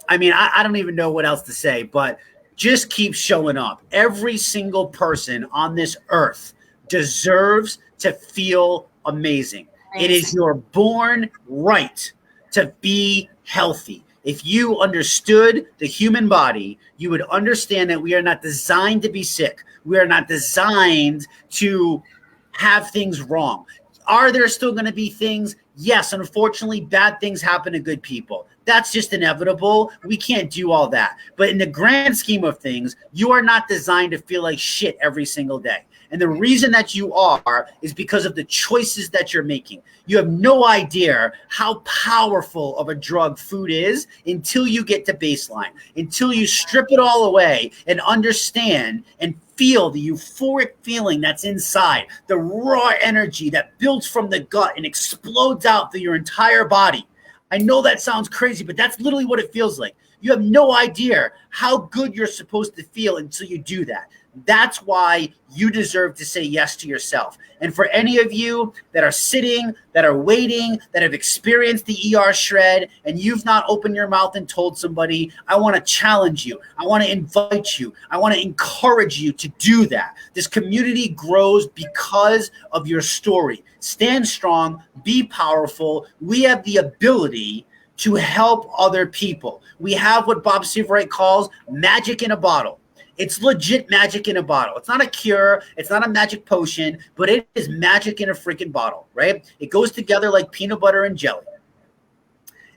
don't even know what else to say, but just keep showing up. Every single person on this earth deserves to feel amazing. It is Amazing. your born right to be healthy. If you understood the human body, you would understand that we are not designed to be sick. We are not designed to have things wrong. Are there still going to be things? Yes, unfortunately, bad things happen to good people. That's just inevitable. We can't do all that. But in the grand scheme of things, you are not designed to feel like shit every single day. And the reason that you are is because of the choices that you're making. You have no idea how powerful of a drug food is until you get to baseline, until you strip it all away and understand and feel the euphoric feeling that's inside, the raw energy that builds from the gut and explodes out through your entire body. I know that sounds crazy, but that's literally what it feels like. You have no idea how good you're supposed to feel until you do that. That's why you deserve to say yes to yourself. And for any of you that are sitting, that are waiting, that have experienced the ER shred, and you've not opened your mouth and told somebody, I want to challenge you. I want to invite you. I want to encourage you to do that. This community grows because of your story. Stand strong, be powerful. We have the ability to help other people. We have what Bob Severite calls magic in a bottle. It's legit magic in a bottle. It's not a cure. It's not a magic potion, but it is magic in a freaking bottle, right? It goes together like peanut butter and jelly.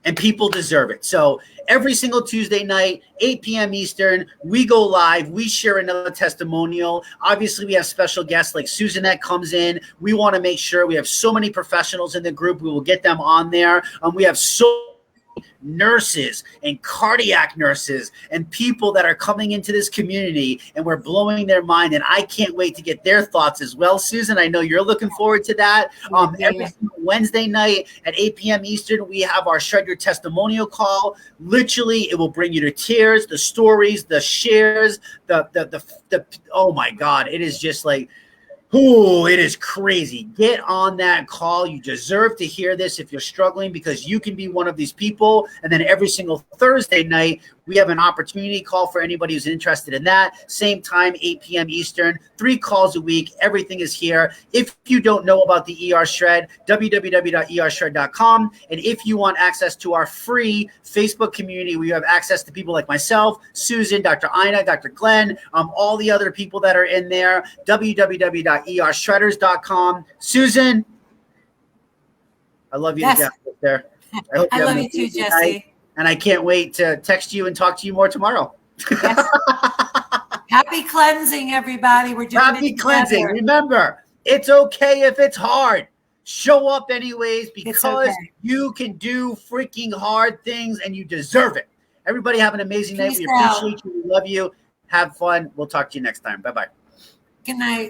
And people deserve it. So every single Tuesday night, 8 p.m. Eastern, we go live. We share another testimonial. Obviously, we have special guests like Susan that comes in. We want to make sure we have so many professionals in the group. We will get them on there. We have so nurses and cardiac nurses and people that are coming into this community, and we're blowing their mind, and I can't wait to get their thoughts as well. Susan, I know you're looking forward to that. Every Wednesday night at 8 p.m. Eastern, we have our Shred Your Testimonial call. Literally, it will bring you to tears, the stories, the shares, the oh my God, it is just like, ooh, it is crazy. Get on that call. You deserve to hear this if you're struggling, because you can be one of these people. And then every single Thursday night, we have an opportunity call for anybody who's interested in that. Same time, 8 p.m. Eastern, 3 calls a week. Everything is here. If you don't know about the ER Shred, www.ershred.com. And if you want access to our free Facebook community, where you have access to people like myself, Susan, Dr. Ina, Dr. Glenn, all the other people that are in there, www.ershredders.com. Susan, I love you to death right there. I hope I you have love an you too, amazing Jesse. night, and I can't wait to text you and talk to you more tomorrow. Yes. Happy cleansing, everybody. We're doing Happy it cleansing. together. Remember, it's okay if it's hard. Show up anyways, because okay. you can do freaking hard things and you deserve it. Everybody have an amazing night. We Peace out. appreciate you. We love you. Have fun. We'll talk to you next time. Bye-bye. Good night.